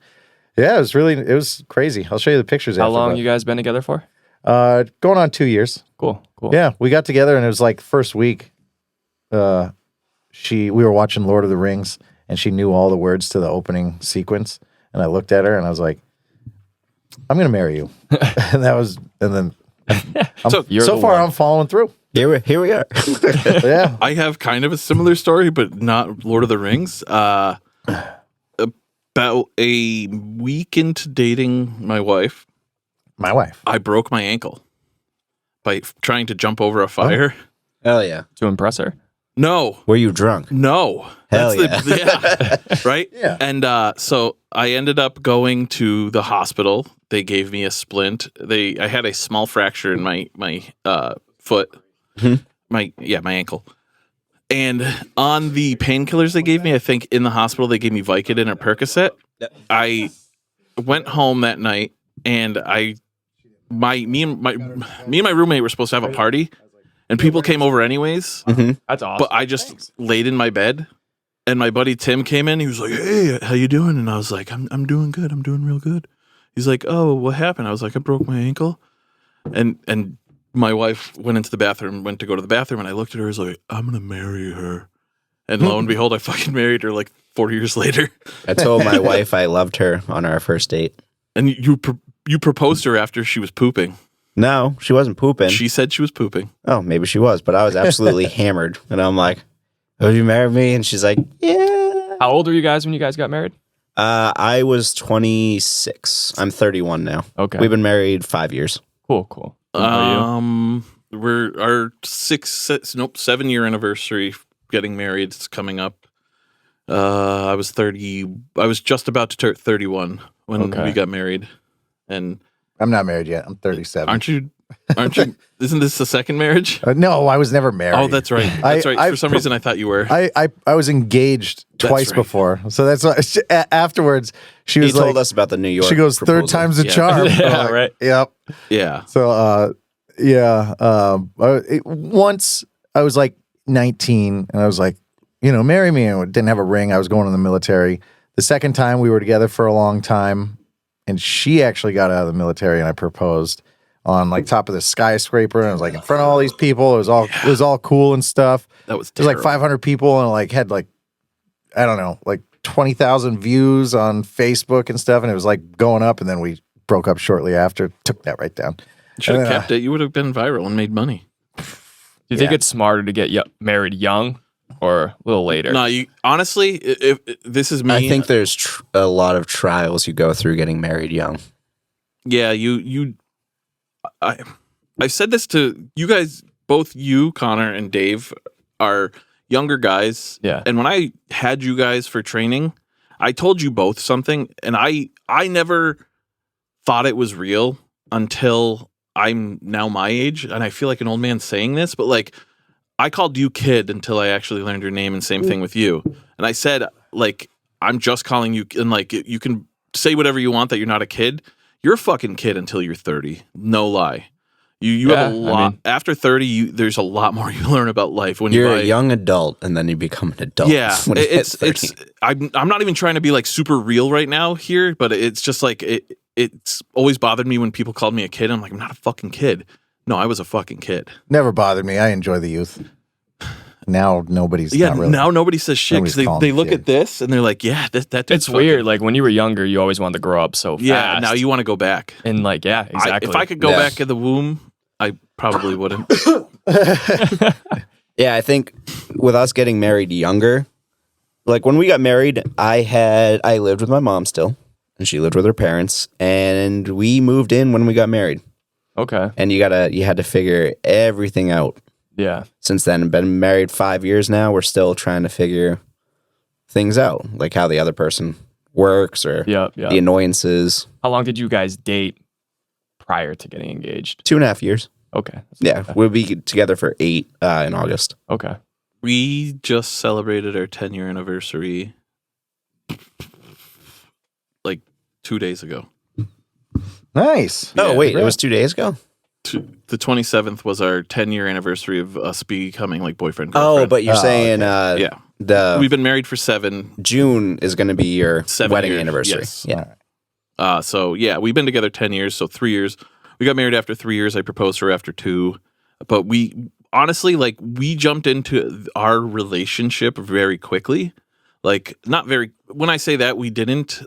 yeah, it was crazy. I'll show you the pictures. How long you guys been together for? Going on 2 years. Cool. Yeah, we got together, and it was like first week. We were watching Lord of the Rings, and she knew all the words to the opening sequence. And I looked at her, and I was like, "I'm gonna marry you." and then so far I'm following through. Here we are. Yeah. I have kind of a similar story, but not Lord of the Rings. About a week into dating my wife, I broke my ankle by trying to jump over a fire. Hell yeah. To impress her? No. Were you drunk? No. Hell yeah. Right? Yeah. And so I ended up going to the hospital. They gave me a splint. I had a small fracture in my foot. My ankle. And on the painkillers they gave me, I think in the hospital they gave me Vicodin or Percocet. I went home that night, and me and my roommate were supposed to have a party, and people came over anyways. That's awesome. But I just laid in my bed, and my buddy Tim came in. He was like, "Hey, how you doing?" And I was like, "I'm doing good. I'm doing real good." He's like, "Oh, what happened?" I was like, "I broke my ankle," and my wife went to go to the bathroom, and I looked at her. I was like, "I'm gonna marry her," and lo and behold, I fucking married her like 4 years later. I told my wife I loved her on our first date. And you proposed to her after she was pooping. No, she wasn't pooping. She said she was pooping. Oh, maybe she was, but I was absolutely hammered, and I'm like, "Would you marry me?" And she's like, "Yeah." How old were you guys when you guys got married? I was 26. I'm 31 now. Okay. We've been married 5 years. Cool. How about you? We're our 7-year anniversary getting married. It's coming up. I was 30. I was just about to turn 31 when we got married, and I'm not married yet. I'm 37. aren't you? Isn't this the second marriage? No, I was never married. Oh, that's right. That's right. For some reason, I thought you were. I was engaged twice right. before, so that's why. Afterwards, she was He told us about the New York. She goes, proposal. "Third time's a Yeah. charm." Yeah, Like, right. Yep. Yeah. So, once I was like 19, and I was like, marry me. And I didn't have a ring. I was going in the military. The second time we were together for a long time, and she actually got out of the military, and I proposed on like top of the skyscraper, and I was like in front of all these people. It was all cool and stuff. That was There's like terrible. 500 people, and like had like, I don't know, like 20,000 views on Facebook and stuff, and it was like going up, and then we broke up shortly after. Took that right down. Should have kept it. You would have been viral and made money. Do you think it's smarter to get married young or a little later? No, honestly, if this is me. I think there's a lot of trials you go through getting married young. Yeah, I've said this to you guys, both you, Connor, and Dave are younger guys. Yeah. And when I had you guys for training, I told you both something, and I never thought it was real until I'm now my age, and I feel like an old man saying this, but like I called you kid until I actually learned your name, and same thing with you. And I said, like, I'm just calling you, and like you can say whatever you want that you're not a kid. You're a fucking kid until you're 30. No lie. You have a lot. After 30, there's a lot more you learn about life when you're a young adult, and then you become an adult. Yeah, when you hit 30. it's. I'm not even trying to be like super real right now here, but it's just like it's always bothered me when people called me a kid. I'm like, I'm not a fucking kid. No, I was a fucking kid. Never bothered me. I enjoy the youth. Now nobody's not really. Now nobody says shit because they look kid. at this and they're like, yeah, that dude's It's fucking weird. Like when you were younger, you always wanted to grow up so fast. Yeah, now you want to go back. And like, yeah, exactly. If I could go back in the womb, I probably wouldn't. Yeah, I think with us getting married younger, like when we got married, I lived with my mom still, and she lived with her parents, and we moved in when we got married. Okay. And you had to figure everything out. Yeah. Since then, been married 5 years now. We're still trying to figure things out, like how the other person works or Yeah. the annoyances. How long did you guys date prior to getting engaged? 2.5 years. Okay. Yeah, we'll be together for 8 in August. Okay. We just celebrated our 10-year anniversary like 2 days ago. Nice. Oh, Yeah. wait, it was 2 days ago? The 27th was our 10-year anniversary of us becoming like boyfriend Oh, girlfriend. but you're saying yeah. the We've been married for 7. June is going to be your 7 wedding years, anniversary. yes. Yeah. So yeah, we've been together 10 years, so 3 years. We got married after 3 years. I proposed to her after 2. But we honestly, like, we jumped into our relationship very quickly. Like, not very, when I say that, we didn't,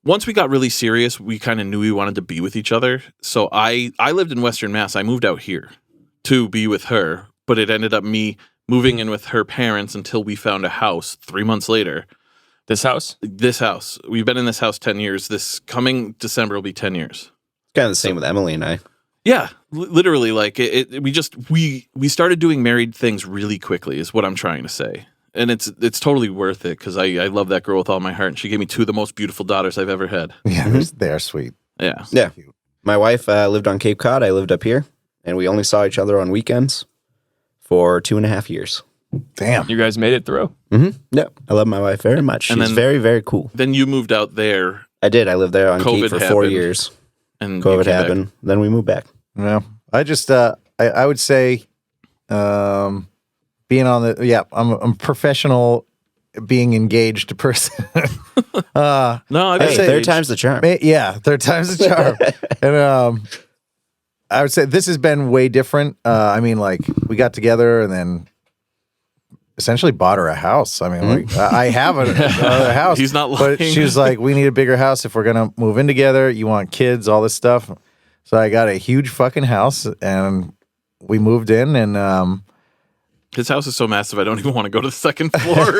once we got really serious, we kind of knew we wanted to be with each other. So I lived in Western Mass. I moved out here to be with her, but it ended up me moving in with her parents until we found a house 3 months later. This house? This house. We've been in this house 10 years. This coming December will be 10 years. Kind of the same with Emily and I. Yeah, literally, like we started doing married things really quickly is what I'm trying to say. And it's totally worth it because I love that girl with all my heart. And she gave me 2 of the most beautiful daughters I've ever had. Yeah, they're sweet. Yeah. Yeah. My wife lived on Cape Cod. I lived up here. And we only saw each other on weekends for 2.5 years. Damn. You guys made it through. Mm-hmm. Yeah. I love my wife very much. She's And then- very, very cool. Then you moved out there I did. I lived there on COVID Cape for 4 happened. years. and you COVID came back. happened. Then we moved back. Yeah. I just I would say being on the I'm a professional being engaged person. No, I Hey, say- third time's the charm. Yeah, third time's the charm. And I would say this has been way different. I mean, like we got together and then essentially bought her a house. I mean, like, I have another house. He's not But lying. she was like, "We need a bigger house if we're gonna move in together. You want kids, all this stuff." So I got a huge fucking house, and we moved in, and His house is so massive, I don't even want to go to the second floor.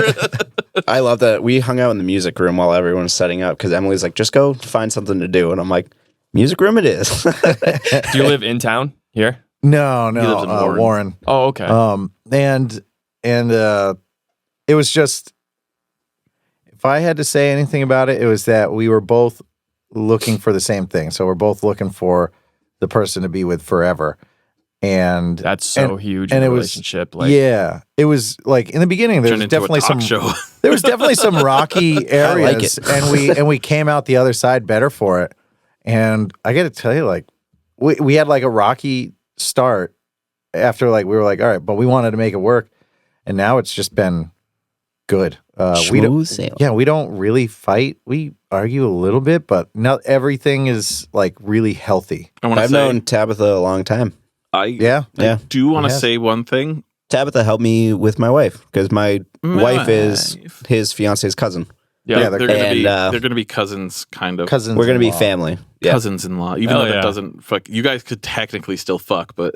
I love that. We hung out in the music room while everyone was setting up because Emily's like, just go find something to do. And I'm like, music room it is. Do you live in town here? no, lives in Warren. Warren. Oh, okay. And it was just, if I had to say anything about it, it was that we were both looking for the same thing. So we're both looking for the person to be with forever. And That's so huge and in a it was- relationship. Like, yeah, it was like in the beginning there Turned was into definitely a talk some show. there was definitely some rocky areas, it. and we came out the other side better for it. And I got to tell you, like we had like a rocky start after like we were like, all right, but we wanted to make it work, and now it's just been good. We don't, Smooth sailing. yeah, we don't really fight. We argue a little bit, but not everything is like really healthy. I want to I've say, known Tabitha a long time. Yeah, Yeah. do want to Yes. say one thing. Tabitha helped me with my wife because my wife is his fiance's cousin. yeah. Yeah, They're gonna And, be they're gonna be cousins, kind of cousins. We're going to be in law. family. Yeah. cousins-in-law. Even Hell though that yeah. doesn't fuck. You guys could technically still fuck, but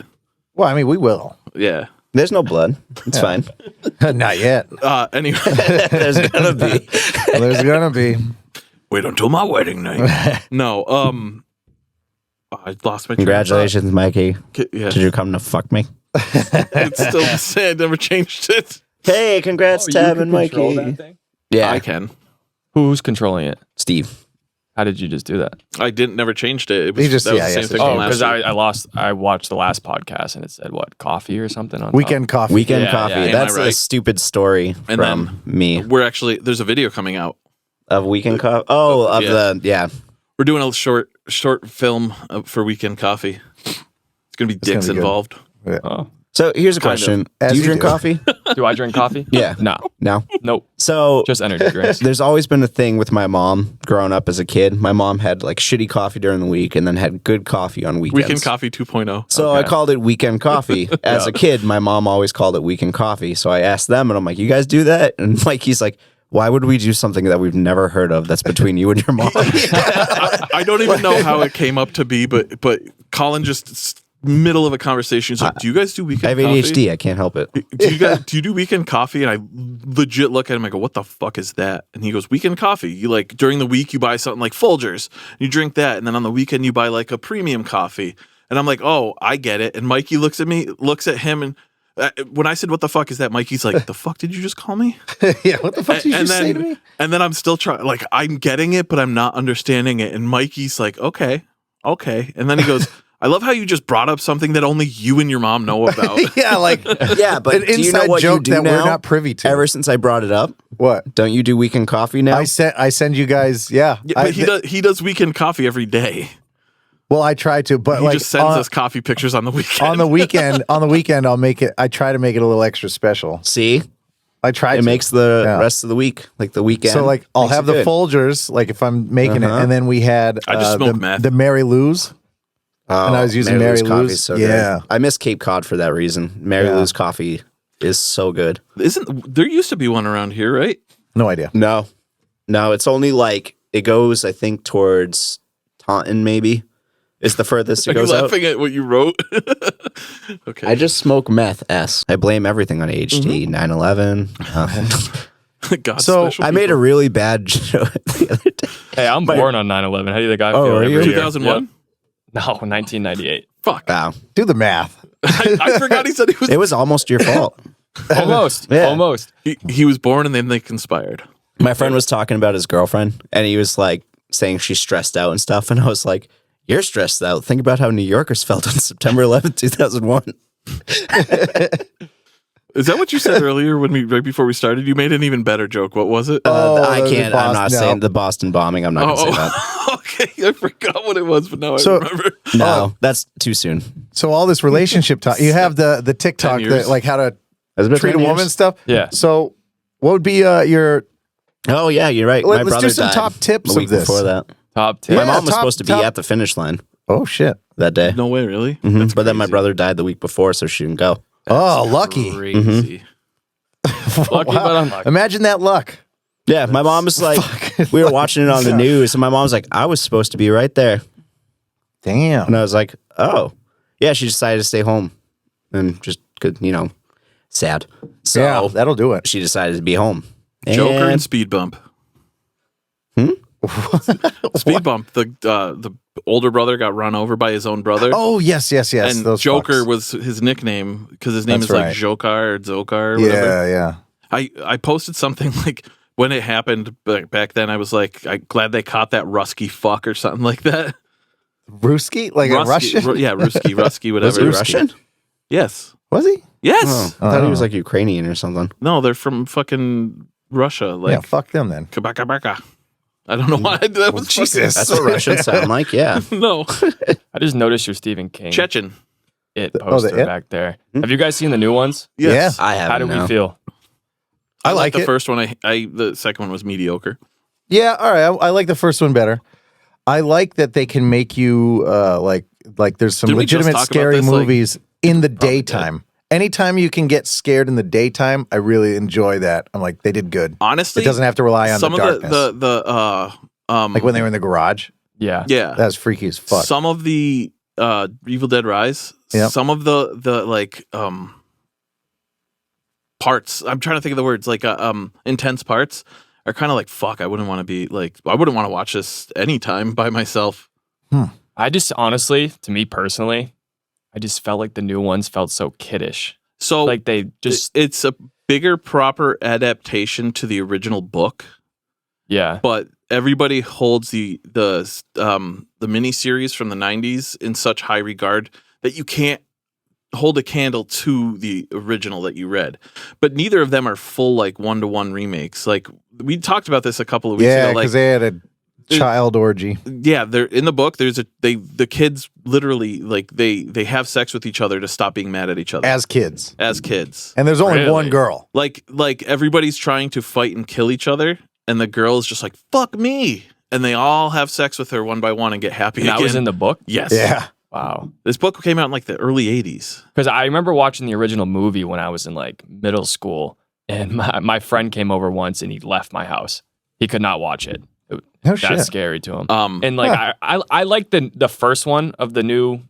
Well, I mean, we will. yeah. There's no blood. It's fine. Not yet. Anyway, There's going to be. There's gonna be. wait until my wedding night. No, I lost my train of Congratulations, Mikey. thought. Yeah, Did you come to fuck me? it's still the same. I never changed it. Hey, congrats, Tab and Mikey. Yeah. I can. Who's controlling it? Steve. How did you just do that? I didn't never changed it. It was He just- that was yeah, the same yes, thing it's from Oh, last because week. I watched the last podcast and it said what, coffee or something on top? Weekend coffee. Weekend Yeah, coffee. yeah. Am I That's a right? stupid story And from me We're actually there's a video coming out. of weekend coffee. Oh, of Yeah. the We're doing a short film for Weekend Coffee. It's gonna be dicks gonna be good. involved. Oh. So here's a Kind of. question: As do you you drink do. coffee? Do I drink coffee? Yeah. No. No. Nope. So Just energy drinks. there's always been a thing with my mom growing up as a kid. My mom had like shitty coffee during the week and then had good coffee on weekends. Weekend Coffee 2.0. So I Okay. called it weekend coffee. As a kid, my mom always called it weekend coffee. So I asked them and I'm like, you guys do that? And Mikey's like, why would we do something that we've never heard of that's between you and your mom? I don't even know how it came up to be, but Colin just middle of a conversation. He's like, "Do you guys do I weekend have coffee? ADHD. I can't help it. Do you do weekend coffee?" And I legit look at him. I go, "What the fuck is that?" And he goes, "Weekend coffee. You like during the week you buy something like Folgers, you drink that, and then on the weekend you buy like a premium coffee." And I'm like, "Oh, I get it." And Mikey looks at me, looks at him, and when I said, what the fuck is that? Mikey's like, the fuck did you just call me? Yeah, what the fuck did you just say to me? And then I'm still trying, like, I'm getting it, but I'm not understanding it. And Mikey's like, okay. And then he goes, I love how you just brought up something that only you and your mom know about. Yeah, like Yeah, but an do you know inside what you joke do that now? we're not privy to. Ever since I brought it up, What? don't you do weekend coffee now? I send you guys, yeah. Yeah, but he does weekend coffee every day. Well, I try to, but He like just sends us coffee pictures on the weekend. on the weekend, I'll make it. I try to make it a little extra special. See, I try. it to. makes the Yeah. rest of the week, like the weekend. So like I'll makes have it the good. Folgers, like if I'm making it, and then we had I just smoke meth. the Mary Lou's. Oh, and I was using Mary coffee Lou's. is so Yeah. good. I miss Cape Cod for that reason. Mary Yeah. Lou's coffee is so good. There used to be one around here, right? No idea. No, it's only like it goes. I think towards Taunton, maybe. It's the furthest Are it you goes out. laughing at what you wrote? Okay. I just smoke meth. I blame everything on HD. 9/11. God So, special I made a people. really bad joke the other day. Hey, I'm born on 9/11. How do you think I Oh, feel? are every you? year? 2001? Yep. No, 1998. Fuck. Wow, Do the math. I forgot he said he was. it was almost your fault. Almost. Yeah. Almost. He was born and then they conspired. My friend was talking about his girlfriend, and he was like saying she's stressed out and stuff, and I was like, "You're stressed out. Think about how New Yorkers felt on September 11th, 2001." Is that what you said earlier right before we started? You made an even better joke. What was it? I the can't. I'm not Boston- saying the Boston bombing. I'm not going to say that. Okay. I forgot what it was, but now So- I remember. No, that's too soon. So all this relationship talk. You have the TikTok 10 years. that like how to Has it been treat a 10 woman years? and stuff. Yeah. So what would be your? Oh yeah, you're right. Let's My do brother some died top tips a of week this. before that. Top 10. My Yeah, mom was top- supposed to be top- at the finish line Oh shit! that day. No way, really? But then my brother died the week before, so she didn't go. Oh, lucky! Crazy. Lucky but unlucky. Imagine that luck. Yeah, my mom was like, we were watching it on the news, and my mom was like, I was supposed to be right there. Damn. And I was like, oh. Yeah, she decided to stay home. And just, could, sad. So Yeah, that'll do it. she decided to be home. Joker and And Speed Bump. Speed Bump. The older brother got run over by his own brother. Oh yes. and Those Joker fucks. was his nickname because his name That's is like right. Jokar or Zokar or whatever. Yeah. I posted something like when it happened back then. I was like, I'm glad they caught that Rusky fuck or something like that. Ruski, like a Rusky, Russian. yeah, Rusky, was whatever. he Russian? Yes. Was he? Yes. Oh, I thought he was like Ukrainian or something. No, they're from fucking Russia. Like Yeah. Fuck them then. Kabaka. I don't know why that was Jesus. That's what Russians sound like, yeah. No, I just noticed your Stephen King Chechen. It the poster It? back there. Have you guys seen the new ones? Yes. I have How do we feel? I like like the it. first one. The second one was mediocre. Yeah. All right. I like the first one better. I like that they can make you like there's some Didn't we just legitimate talk about scary this, like, movies in the probably daytime. Anytime you can get scared in the daytime, I really enjoy that. I'm like, they did good. Honestly, It doesn't have to rely on some the of darkness. Like when they were in the garage. Yeah. yeah, That's freaky as fuck. some of the Evil Dead Rise, Yep. some of the like parts. I'm trying to think of the words like intense parts are kind of like fuck. I wouldn't want to be like. I wouldn't want to watch this anytime by myself. I just honestly, to me personally, I just felt like the new ones felt so kiddish. So Like they just, it's a bigger, proper adaptation to the original book, yeah. but everybody holds the miniseries from the 90s in such high regard that you can't hold a candle to the original that you read. But neither of them are full like one-to-one remakes. Like we talked about this a couple of weeks Yeah, ago. Like because they had a child orgy. yeah, they're in the book. There's the kids literally like they have sex with each other to stop being mad at each other As kids. as kids. And there's only Really? one girl. Like everybody's trying to fight and kill each other, and the girl is just like fuck me, and they all have sex with her one by one and get happy And again. that was in the book? yes, Yeah. Wow. This book came out in like the early 80s. Because I remember watching the original movie when I was in like middle school, and my friend came over once and he left my house. He could not watch it. No That's shit. scary to him. Um, And like I like the first one of the new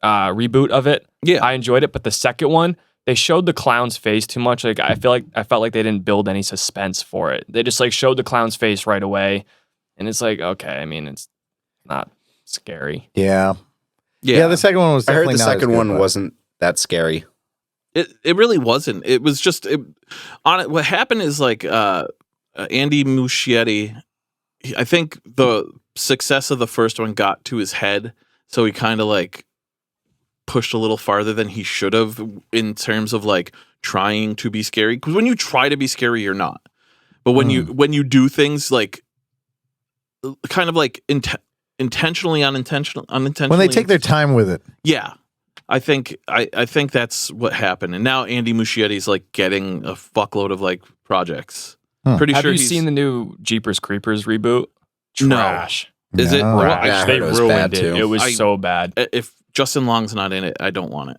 reboot of it. Yeah. I enjoyed it, but the second one, they showed the clown's face too much. Like I felt like they didn't build any suspense for it. They just like showed the clown's face right away, and it's like okay. I mean, it's not scary. Yeah. Yeah, the second one was I heard definitely the not as second good, one but- wasn't that scary. It really wasn't. It was just what happened is like Andy Muschietti. I think the success of the first one got to his head, so he kind of like pushed a little farther than he should have in terms of like trying to be scary. Because when you try to be scary, you're not. But when you do things like kind of like intentionally, unintentionally, when they take their time with it. Yeah. I think that's what happened, and now Andy Muschietti's like getting a fuckload of like projects. Pretty Have sure you seen the new Jeepers Creepers reboot? No. Trash. Is it? No. Well, Yeah, I They heard it was bad, ruined it. too. It was so bad. if Justin Long's not in it, I don't want it.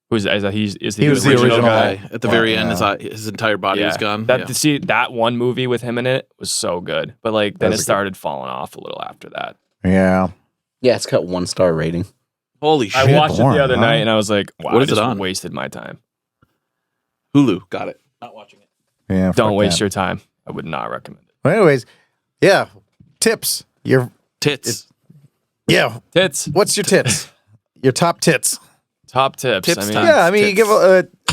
Who's is that? He was the original guy. At the very end, yeah. his entire body was gone. That see that one movie with him in it was so good, but like then That's it started falling off a little after that. Yeah. Yeah, it's got 1-star rating. Holy I shit! watched boring, it the other huh? night and I was like, wow, What I is it just on? wasted my time. Hulu, got it. Not watching it. Yeah. Don't fuck waste that. your time. I would not recommend it. Well, anyways, yeah. Tips. Tits. Yeah. Tits. What's your tits? Your top tits. Top tips. Tips I mean, time. Yeah, I mean, you Tits.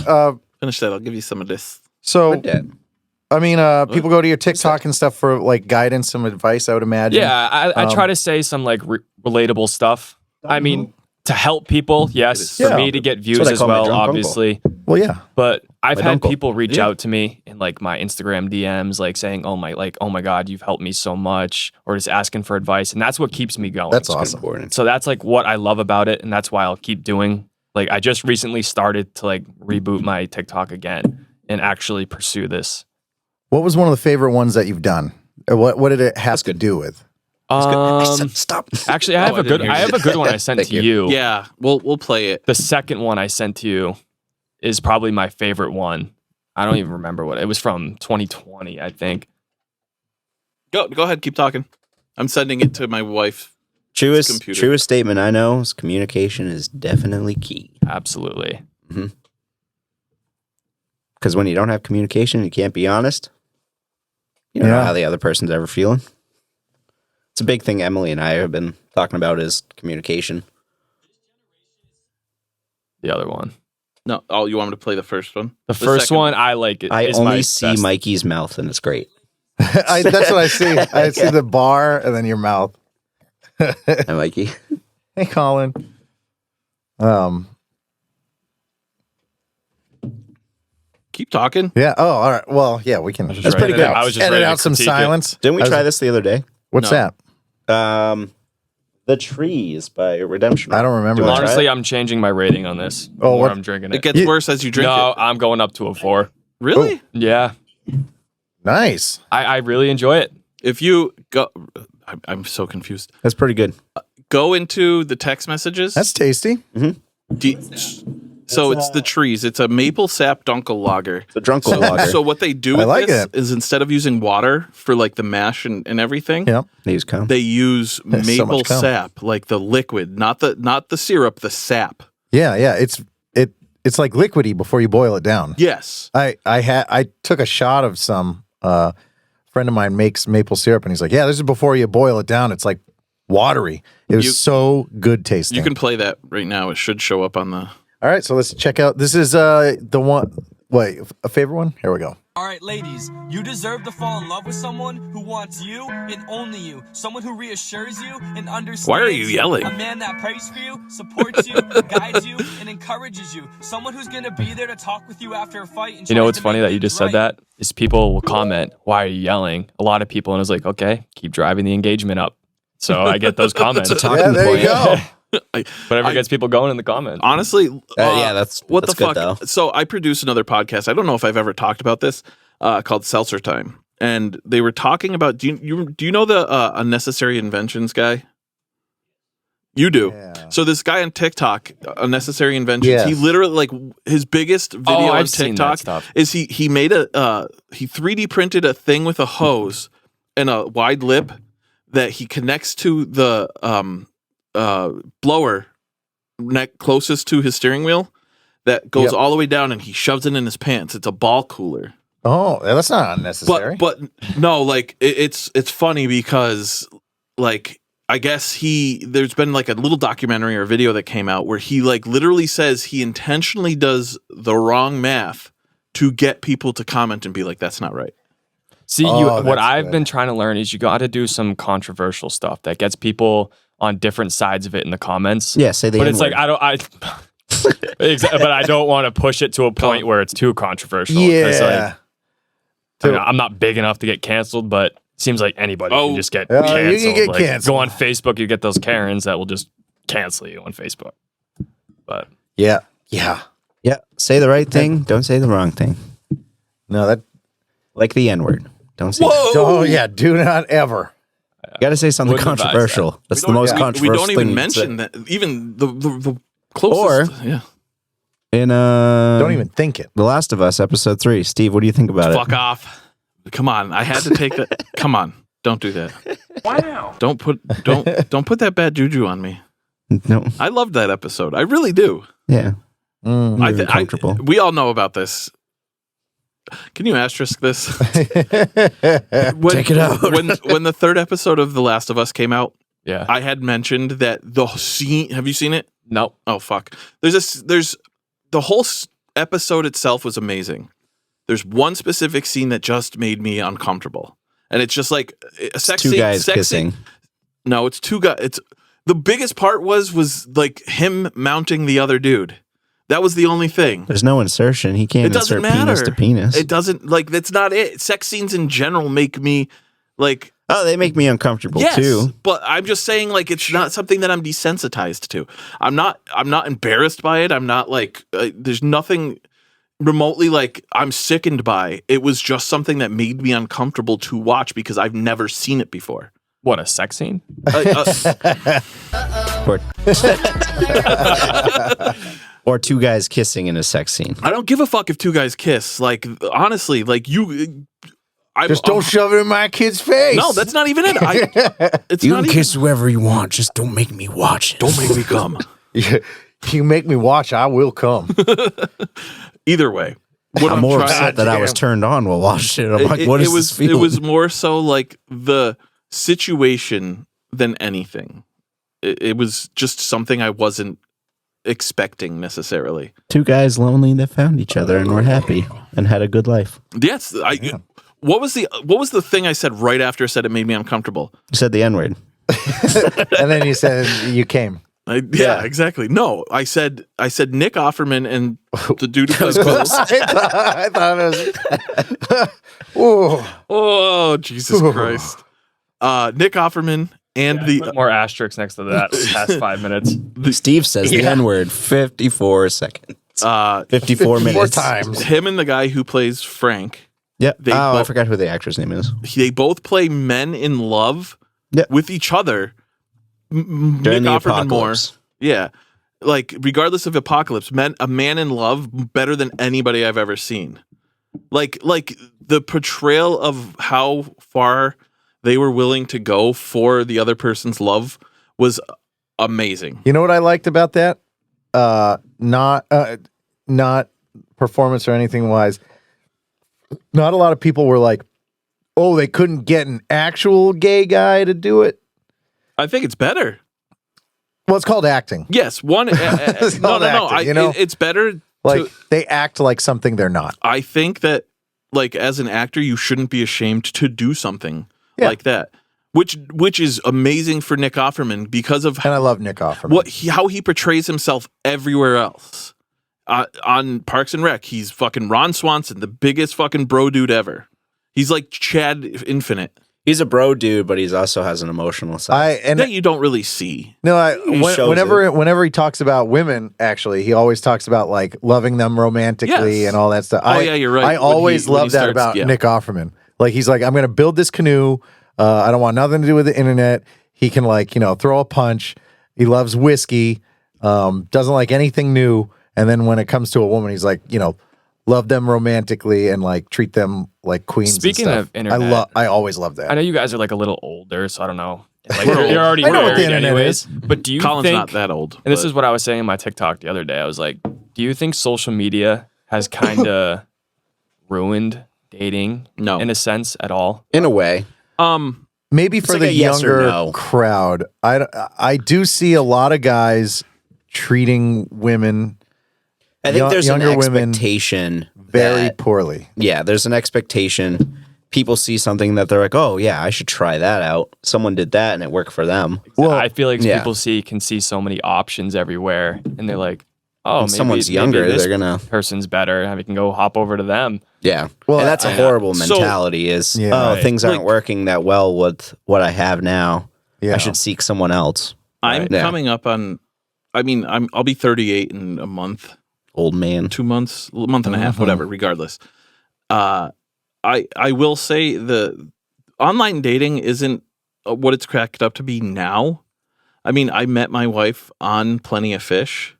give Finish that. I'll give you some of this. so. Dead. I mean, people go to your TikTok and stuff for like guidance, some advice. I would imagine. yeah, I try to say some like relatable stuff. I mean, to help people, yes. Yeah. For me to get views what I as call my well, drunk uncle. obviously. Well, yeah. But I've My had uncle. people reach out to me in like my Instagram DMs, like saying, "Oh my God, you've helped me so much," or just asking for advice, and that's what keeps me going. That's It's awesome. important. So that's like what I love about it, and that's why I'll keep doing. Like I just recently started to like reboot my TikTok again and actually pursue this. What was one of the favorite ones that you've done? What did it have to do with? Stop. Actually, I have I a good. didn't hear I have a good one I sent Thank to you. you. Yeah, we'll play it. The second one I sent to you is probably my favorite one. I don't even remember what it was from 2020, I think. Go ahead. Keep talking. I'm sending it to my wife. Truest computer. statement I know is communication is definitely key. Absolutely. Because when you don't have communication, you can't be honest. You don't know Yeah. how the other person's ever feeling. It's a big thing Emily and I have been talking about is communication. The other one. No, oh, you want me to play the first one? The first second one, I like it. I is my only see best. Mikey's mouth and it's great. That's what I see. I see the bar and then your mouth. Hi, Mikey. Hey, Colin. Keep talking. Yeah. Oh, all right. Well, yeah, we can. just That's ready pretty to- good. I was just Edit ready to out some critique it. silence. Didn't we I was- try this the other day? What's No. that? The Trees by Redemption. I don't remember Do you that. wanna try Honestly, it? I'm changing my rating on this. Oh, Oh, what- I'm drinking It it. gets You- worse as you drink No, it. I'm going up to a 4. Really? Yeah, Nice. I really enjoy it. If you go, I'm so confused. That's pretty good. Go into the text messages. That's tasty. So it's the trees. It's a maple sap dunkel lager. The Drunkle Lager. So what they do I with like this it. is instead of using water for like the mash and everything, Yeah. They use cum. they use There's so maple much cum. sap, like the liquid, not the syrup, the sap. Yeah. Yeah. It's like liquidy before you boil it down. Yes. I took a shot of some. Friend of mine makes maple syrup, and he's like, "Yeah, this is before you boil it down. It's like watery. It was so good tasting." You can play that right now. It should show up on the. All right, so let's check out. This is the one. Wait, a favorite one? Here we go. All right, ladies, you deserve to fall in love with someone who wants you and only you. Someone who reassures you and understands. Why are you yelling? A man that prays for you, supports you, guides you, and encourages you. Someone who's going to be there to talk with you after a fight. And You know tries what's to funny make that you just things said right. that is people will comment, "Why are you yelling?" A lot of people, and it's like, okay, keep driving the engagement up. So I get those comments. Yeah, there you go. Whatever gets people going in the comments. Honestly, yeah, that's what that's the good, fuck. though. So I produce another podcast. I don't know if I've ever talked about this, called Seltzer Time, and they were talking about. Do you know the Unnecessary Inventions guy? You do. Yeah. So this guy on TikTok, Unnecessary Inventions, Yes. he literally like his biggest video on I've seen that TikTok stuff. is he made he 3D printed a thing with a hose and a wide lip that he connects to the blower neck closest to his steering wheel that goes Yep. all the way down, and he shoves it in his pants. It's a ball cooler. Oh, that's not unnecessary. But no, like it's funny because like I guess there's been like a little documentary or video that came out where he like literally says he intentionally does the wrong math to get people to comment and be like, that's not right. See, Oh, what that's I've good. been trying to learn is you got to do some controversial stuff that gets people on different sides of it in the comments. Yeah, say the But it's like, N-word. but I don't want to push it to a point where it's too controversial. 'cause, Yeah. I'm not big enough to get canceled, but it seems like anybody can just get Oh, you canceled. can get Like, canceled. Go on Facebook, you get those Karens that will just cancel you on Facebook. But Yeah. Yeah, say the right thing. Don't say the wrong thing. No, that. Like the N-word. Don't say. Oh yeah. Do not ever. You got to say something Wouldn't advise controversial. That's the most controversial We don't even thing mention that. Even the closest. Or- yeah. In Don't even think it. The Last of Us episode 3. Steve, what do you think about Fuck off. Come on. I had to take that. Come on. Don't do that. Wow. Don't put that bad juju on me. it? No. I loved that episode. I really do. Yeah. Mm. You're uncomfortable. We all know about this. Can you asterisk this? Take it out. when the third episode of The Last of Us came out, yeah. I had mentioned that the scene. Have you seen it? No. Oh fuck. There's the whole episode itself was amazing. There's one specific scene that just made me uncomfortable, and it's just like a sex Two scene. guys kissing. No, it's two guys. It's the biggest part was like him mounting the other dude. That was the only thing. There's no insertion. He can't It doesn't insert penis matter. to penis. It doesn't like that's not it. Sex scenes in general make me like they make me uncomfortable yes, too. but I'm just saying like it's not something that I'm desensitized to. I'm not embarrassed by it. I'm not like there's nothing remotely like I'm sickened by. It was just something that made me uncomfortable to watch because I've never seen it before. What, a sex scene? Or, or two guys kissing in a sex scene. I don't give a fuck if two guys kiss. Like honestly, like you. Just don't shove it in my kid's face. No, that's not even it. It's You not can even, kiss whoever you want. Just don't make me watch it. Don't make me come. You make me watch, I will come. Either way, what I'm more trying- upset that I was turned on while watching it. I'm like, what is was, this feeling? It was more so like the situation than anything. It was just something I wasn't expecting necessarily. Two guys lonely that found each other and were happy and had a good life. Yes, What was the thing I said right after I said it made me uncomfortable? You said the N-word. And then you said you came. Yeah, exactly. No, I said Nick Offerman and the dude who plays Close. I thought it was. Oh, Oh, Jesus Christ. Nick Offerman and Put more asterisks next to that past 5 minutes. Steve says the N-word 54 seconds. 54 4 minutes. times. him and the guy who plays Frank. Yep. They I both- forgot who the actor's name is. They both play men in love Yep. with each other. During Nick the Offerman more. apocalypse. Yeah. Like, regardless of apocalypse, a man in love better than anybody I've ever seen. Like the portrayal of how far they were willing to go for the other person's love was amazing. You know what I liked about that? Not performance or anything wise. Not a lot of people were like, "Oh, they couldn't get an actual gay guy to do it." I think it's better. Well, it's called acting. Yes, one. It's No. called acting, you know? It's better. Like they act like something they're not. I think that, like, as an actor, you shouldn't be ashamed to do something like that. Which is amazing for Nick Offerman because of And I love Nick Offerman. how he portrays himself everywhere else. On Parks and Rec, he's fucking Ron Swanson, the biggest fucking bro dude ever. He's like Chad Infinite. He's a bro dude, but he also has an emotional side. That you don't really see. shows whenever he talks about women, actually, he always talks about like loving them romantically Yes. and all that stuff. Oh, yeah, you're right. I always When he love that starts- about yeah. Nick Offerman. Like he's like, I'm going to build this canoe. I don't want nothing to do with the internet. He can throw a punch. He loves whiskey. Doesn't like anything new. And then when it comes to a woman, he's like, love them romantically and like treat them like queens. Speaking and of stuff. internet, I always love that. I know you guys are like a little older, so I don't know. Like We're you're already I know what the married internet anyways. But do you Colin's think? not that old. And this but- is what I was saying in my TikTok the other day. I was like, do you think social media has kind of ruined dating? No. in a sense at all. In a way. No, maybe for like the a yes or younger no. crowd, I do see a lot of guys treating women, I think there's an younger women expectation very that- poorly. Yeah, there's an expectation. People see something that they're like, oh, yeah, I should try that out. Someone did that and it worked for them. Well, I feel like yeah. people can see so many options everywhere, and they're like, "Oh, When someone's younger, this they're gonna- person's better, and we can go hop over to them." Yeah. Well, and that's a horrible mentality is, Yeah. oh, Right. things aren't Like- working that well with what I have now. Yeah. I should seek someone else. I'm Right. Yeah. coming up on. I mean, I'll be 38 in a month, Old man. 2 months, a month and a half, whatever. Regardless, I will say the online dating isn't what it's cracked up to be now. I mean, I met my wife on Plenty of Fish.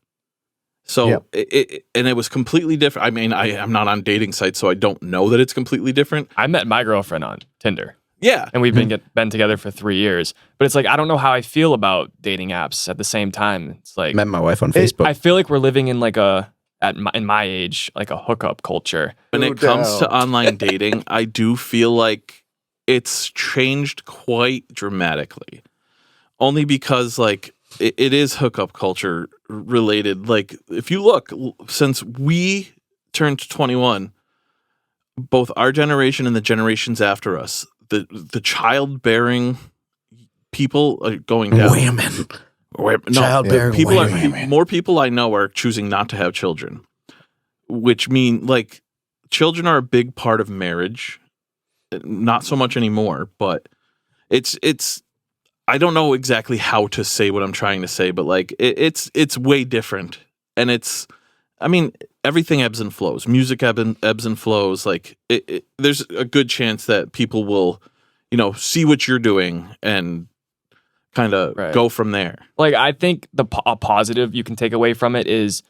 So Yep. it was completely different. I mean, I'm not on dating sites, so I don't know that it's completely different. I met my girlfriend on Tinder, Yeah. and we've been together for 3 years. But it's like I don't know how I feel about dating apps at the same time. It's like Met my wife on Facebook. I feel like we're living in like in my age, like a hookup culture. When No it comes to doubt. online dating, I do feel like it's changed quite dramatically. Only because like it is hookup culture related. Like if you look, since we turned 21, both our generation and the generations after us, the childbearing people are going down. Women. No, Childbearing people women. more people I know are choosing not to have children, which mean like children are a big part of marriage. Not so much anymore, but it's I don't know exactly how to say what I'm trying to say, but like it's way different, and I mean everything ebbs and flows. Music ebbs and flows. Like there's a good chance that people will, see what you're doing and kind of Right. go from there. Like I think a positive you can take away from it is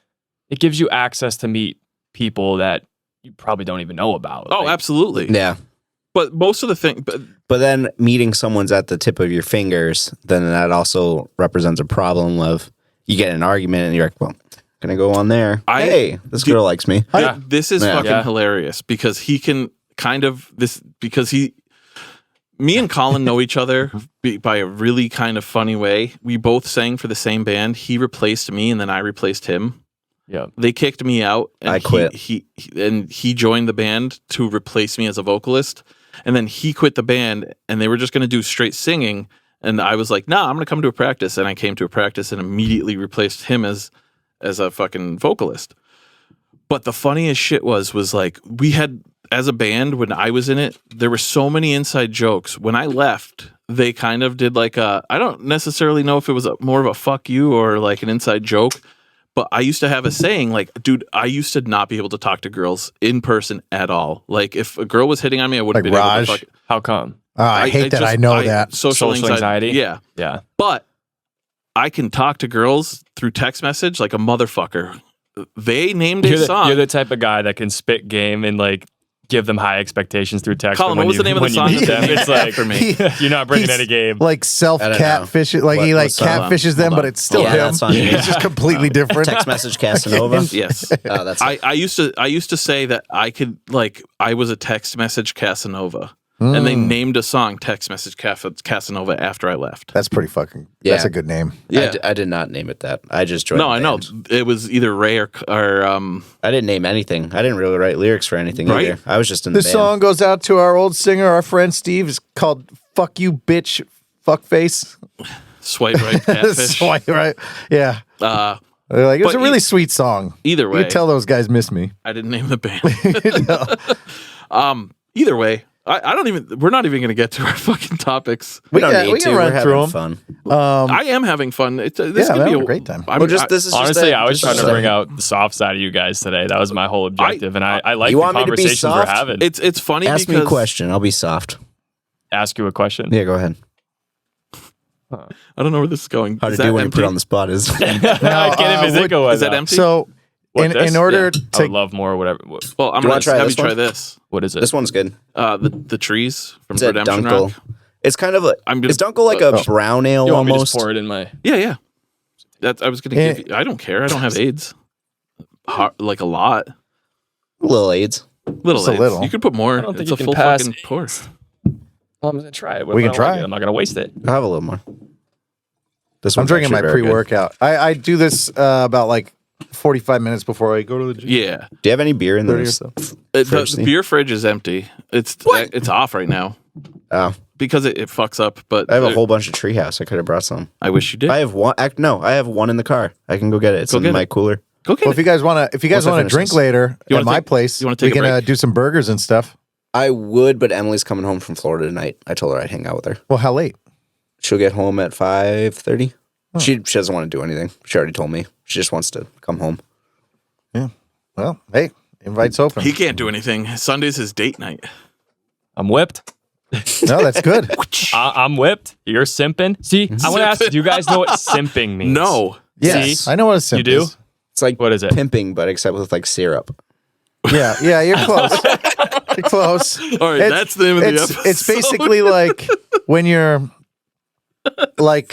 it gives you access to meet people that you probably don't even know about. Oh, Like, absolutely. Yeah. But most of the thing, But then meeting someone's at the tip of your fingers, then that also represents a problem of you get in an argument and you're like, well, gonna go on there. Hey, this girl likes me. Yeah. this is Yeah. fucking Yeah. hilarious because he can me and Colin know each other by a really kind of funny way. We both sang for the same band. He replaced me and then I replaced him. Yeah. They kicked me out and I quit. He joined the band to replace me as a vocalist. And then he quit the band and they were just going to do straight singing. And I was like, nah, I'm going to come to a practice. And I came to a practice and immediately replaced him as a fucking vocalist. But the funniest shit was like, we had, as a band, when I was in it, there were so many inside jokes. When I left, they kind of did like I don't necessarily know if it was more of a fuck you or like an inside joke. But I used to have a saying like, dude, I used to not be able to talk to girls in person at all. Like if a girl was hitting on me, I wouldn't Like be able Raj? to fuck. How come? I hate that. I know that. Social anxiety. Yeah. Yeah. But I can talk to girls through text message like a motherfucker. They named a song. You're the type of guy that can spit game and like give them high expectations through text. Colin, but what was the name of the song? It's like for me. you're not bringing He's any game. Like self I don't catfish, like he What like song? catfishes them, Hold but on. it's still Yeah, him. that's on me. It's just completely different. Text message Casanova. Yes. Oh, that's I used to say that I could I was a text message Casanova. And they named a song Text Message Casanova after I left. That's pretty fucking. Yeah. That's a good name. Yeah. I did not name it that. I just joined. No, the I know. band. It was either Ray or I didn't name anything. I didn't really write lyrics for anything Right. either. I was just in the This band. song goes out to our old singer, our friend Steve. It's called "Fuck You, Bitch, Fuckface." Swipe Right Catfish. Swipe right, yeah. Uh, They're like, it was But a really sweet song. either You way, could tell those guys miss me. I didn't name the band. Either way, I don't even. We're not even going to get to our fucking topics. We don't can- need we to. can run We're through having 'em. fun. I am having fun. This Yeah, could we're be having a great time. I Well, mean, this is just Honestly, a- I was just trying to a- bring out the soft side of you guys today. That was my whole objective, and I like You the want me to be conversations we're soft? having. it's funny Ask because me a question. I'll be soft. Ask you a question. Yeah, go ahead. I don't know where this is going. How to Is do that when you put empty? on the spot is. I can't even think of one. Is that now. empty? So, What, this? in order Yeah. I would to love more. Whatever. Well, I'm Do you going wanna to try have this you try one? this. What is it? This one's good. The trees from It's at Redemption Dunkel. Rock. It's kind of a. I'm gonna- Is Dunkel like a brown ale You want me to almost? just pour it in my? Yeah. I was going to give you. I don't care. I don't have AIDS. Like a lot. Little AIDS. Little Just a AIDS. little. You could put more. I don't think It's you a can full pass fucking pour. Well, I'm gonna try it. We can try. I'm not gonna waste it. I'll have a little more. This I'm one's drinking my actually very good. pre-workout. I do this about like 45 minutes before I go to the gym. Yeah. Do you have any beer in 30 or there? so. The beer fridge is empty. It's off right now Oh, because it fucks up. But I have a whole bunch of Treehouse. I could have brought some. I wish you did. I have one. I have one in the car. I can go get it. It's Go in get my it. cooler. Go get Well, it. if you guys want to Once I drink finish this. later You at wanna my take- place, you wanna we take a can break? do some burgers and stuff. I would, but Emily's coming home from Florida tonight. I told her I'd hang out with her. Well, how late? She'll get home at 5:30. She doesn't want to do anything. She already told me. She just wants to come home. Yeah. Well, hey, invite's open. He can't do anything. Sunday's his date night. I'm whipped. No, that's good. I'm whipped. You're simping. See, I want to ask, do you guys know what simping means? No. Yes, See? I know what a simp You do? is. It's like What is it? pimping, but except with like syrup. Yeah, you're close. You're close. All right, that's the name of the episode. It's basically like when you're like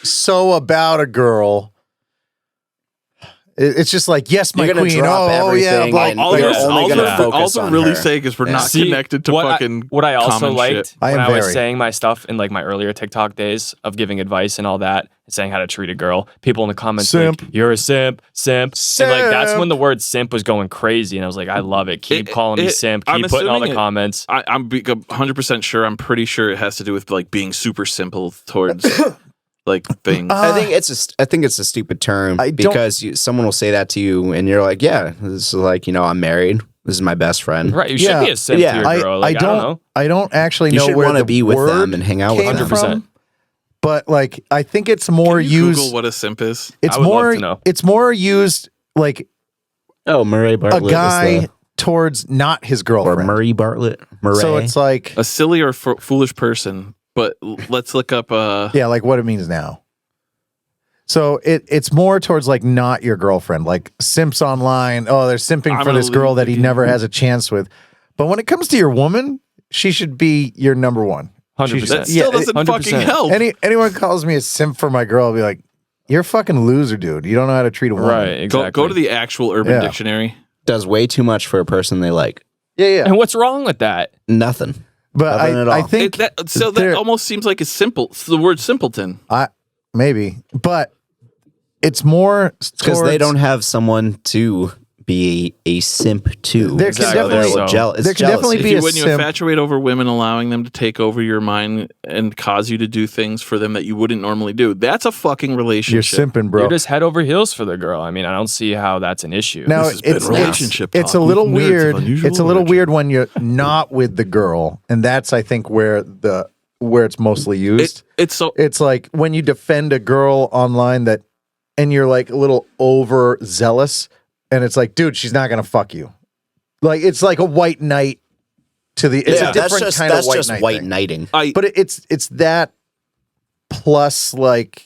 so about a girl. It's just like, yes, my You're gonna queen. drop Oh yeah, everything blah, and blah, all you're blah. you're, only all gonna you're- focus all on you're really her. saying is we're not See, connected to fucking what I also common liked shit. I am when I was very. saying my stuff in like my earlier TikTok days of giving advice and all that, and saying how to treat a girl. People in the comments were like, Simp. "You're a simp, simp," and like that's Simp. when the word simp was going crazy, and I was like, "I love it. Keep calling me simp. I'm Keep putting all the assuming comments." I'm 100% sure. I'm pretty sure it has to do with like being super simple towards like things. I think it's a stupid term I don't- because someone will say that to you and you're like, yeah, this is like, I'm married. This is my best friend. Right? You Yeah. should be a simp Yeah. to your girl. Like, I don't know. I don't actually You know should where want to the be with word them and hang out with came them. 100%. from, but like I think it's more Can you used. Google what a simp is? It's I would love more. to know. It's more used like Oh, Murray a Bartlett. guy towards not his or girlfriend. Murray Bartlett. Murray. So it's like A silly or foolish person. But let's look up. yeah, like what it means now. So it's more towards like not your girlfriend, like simps online. Oh, they're simping I'm for gonna this girl leave that he the- never has a chance with. But when it comes to your woman, she should be your number one. 100%. that still Yeah, doesn't 100%. fucking help. Anyone calls me a simp for my girl, I'll be like, you're a fucking loser, dude. You don't know how to treat a woman. Right? Exactly. Go to the actual Urban Yeah. Dictionary. does way too much for a person they like. Yeah. And what's wrong with that? Nothing. But Nothing at I all. think That there- almost seems like it's simple. It's the word simpleton. maybe, but it's more Because they don't have someone to be a simp to. There can So definitely- they're it's there can definitely jealousy. be a When you simp. infatuate over women, allowing them to take over your mind and cause you to do things for them that you wouldn't normally do, that's a fucking You're relationship. simping, bro. You're just head over heels for the girl. I mean, I don't see how that's an issue. Now This has been it's relationship it's talk a little with nerds of weird. unusual It's a little origin. weird when you're not with the girl, and that's I think where it's mostly used. It's so It's like when you defend a girl online and you're like a little overzealous, and it's like, dude, she's not gonna fuck you. Like it's like a white knight to the. It's a different kind of white knight. white thing. knighting. But it's that plus like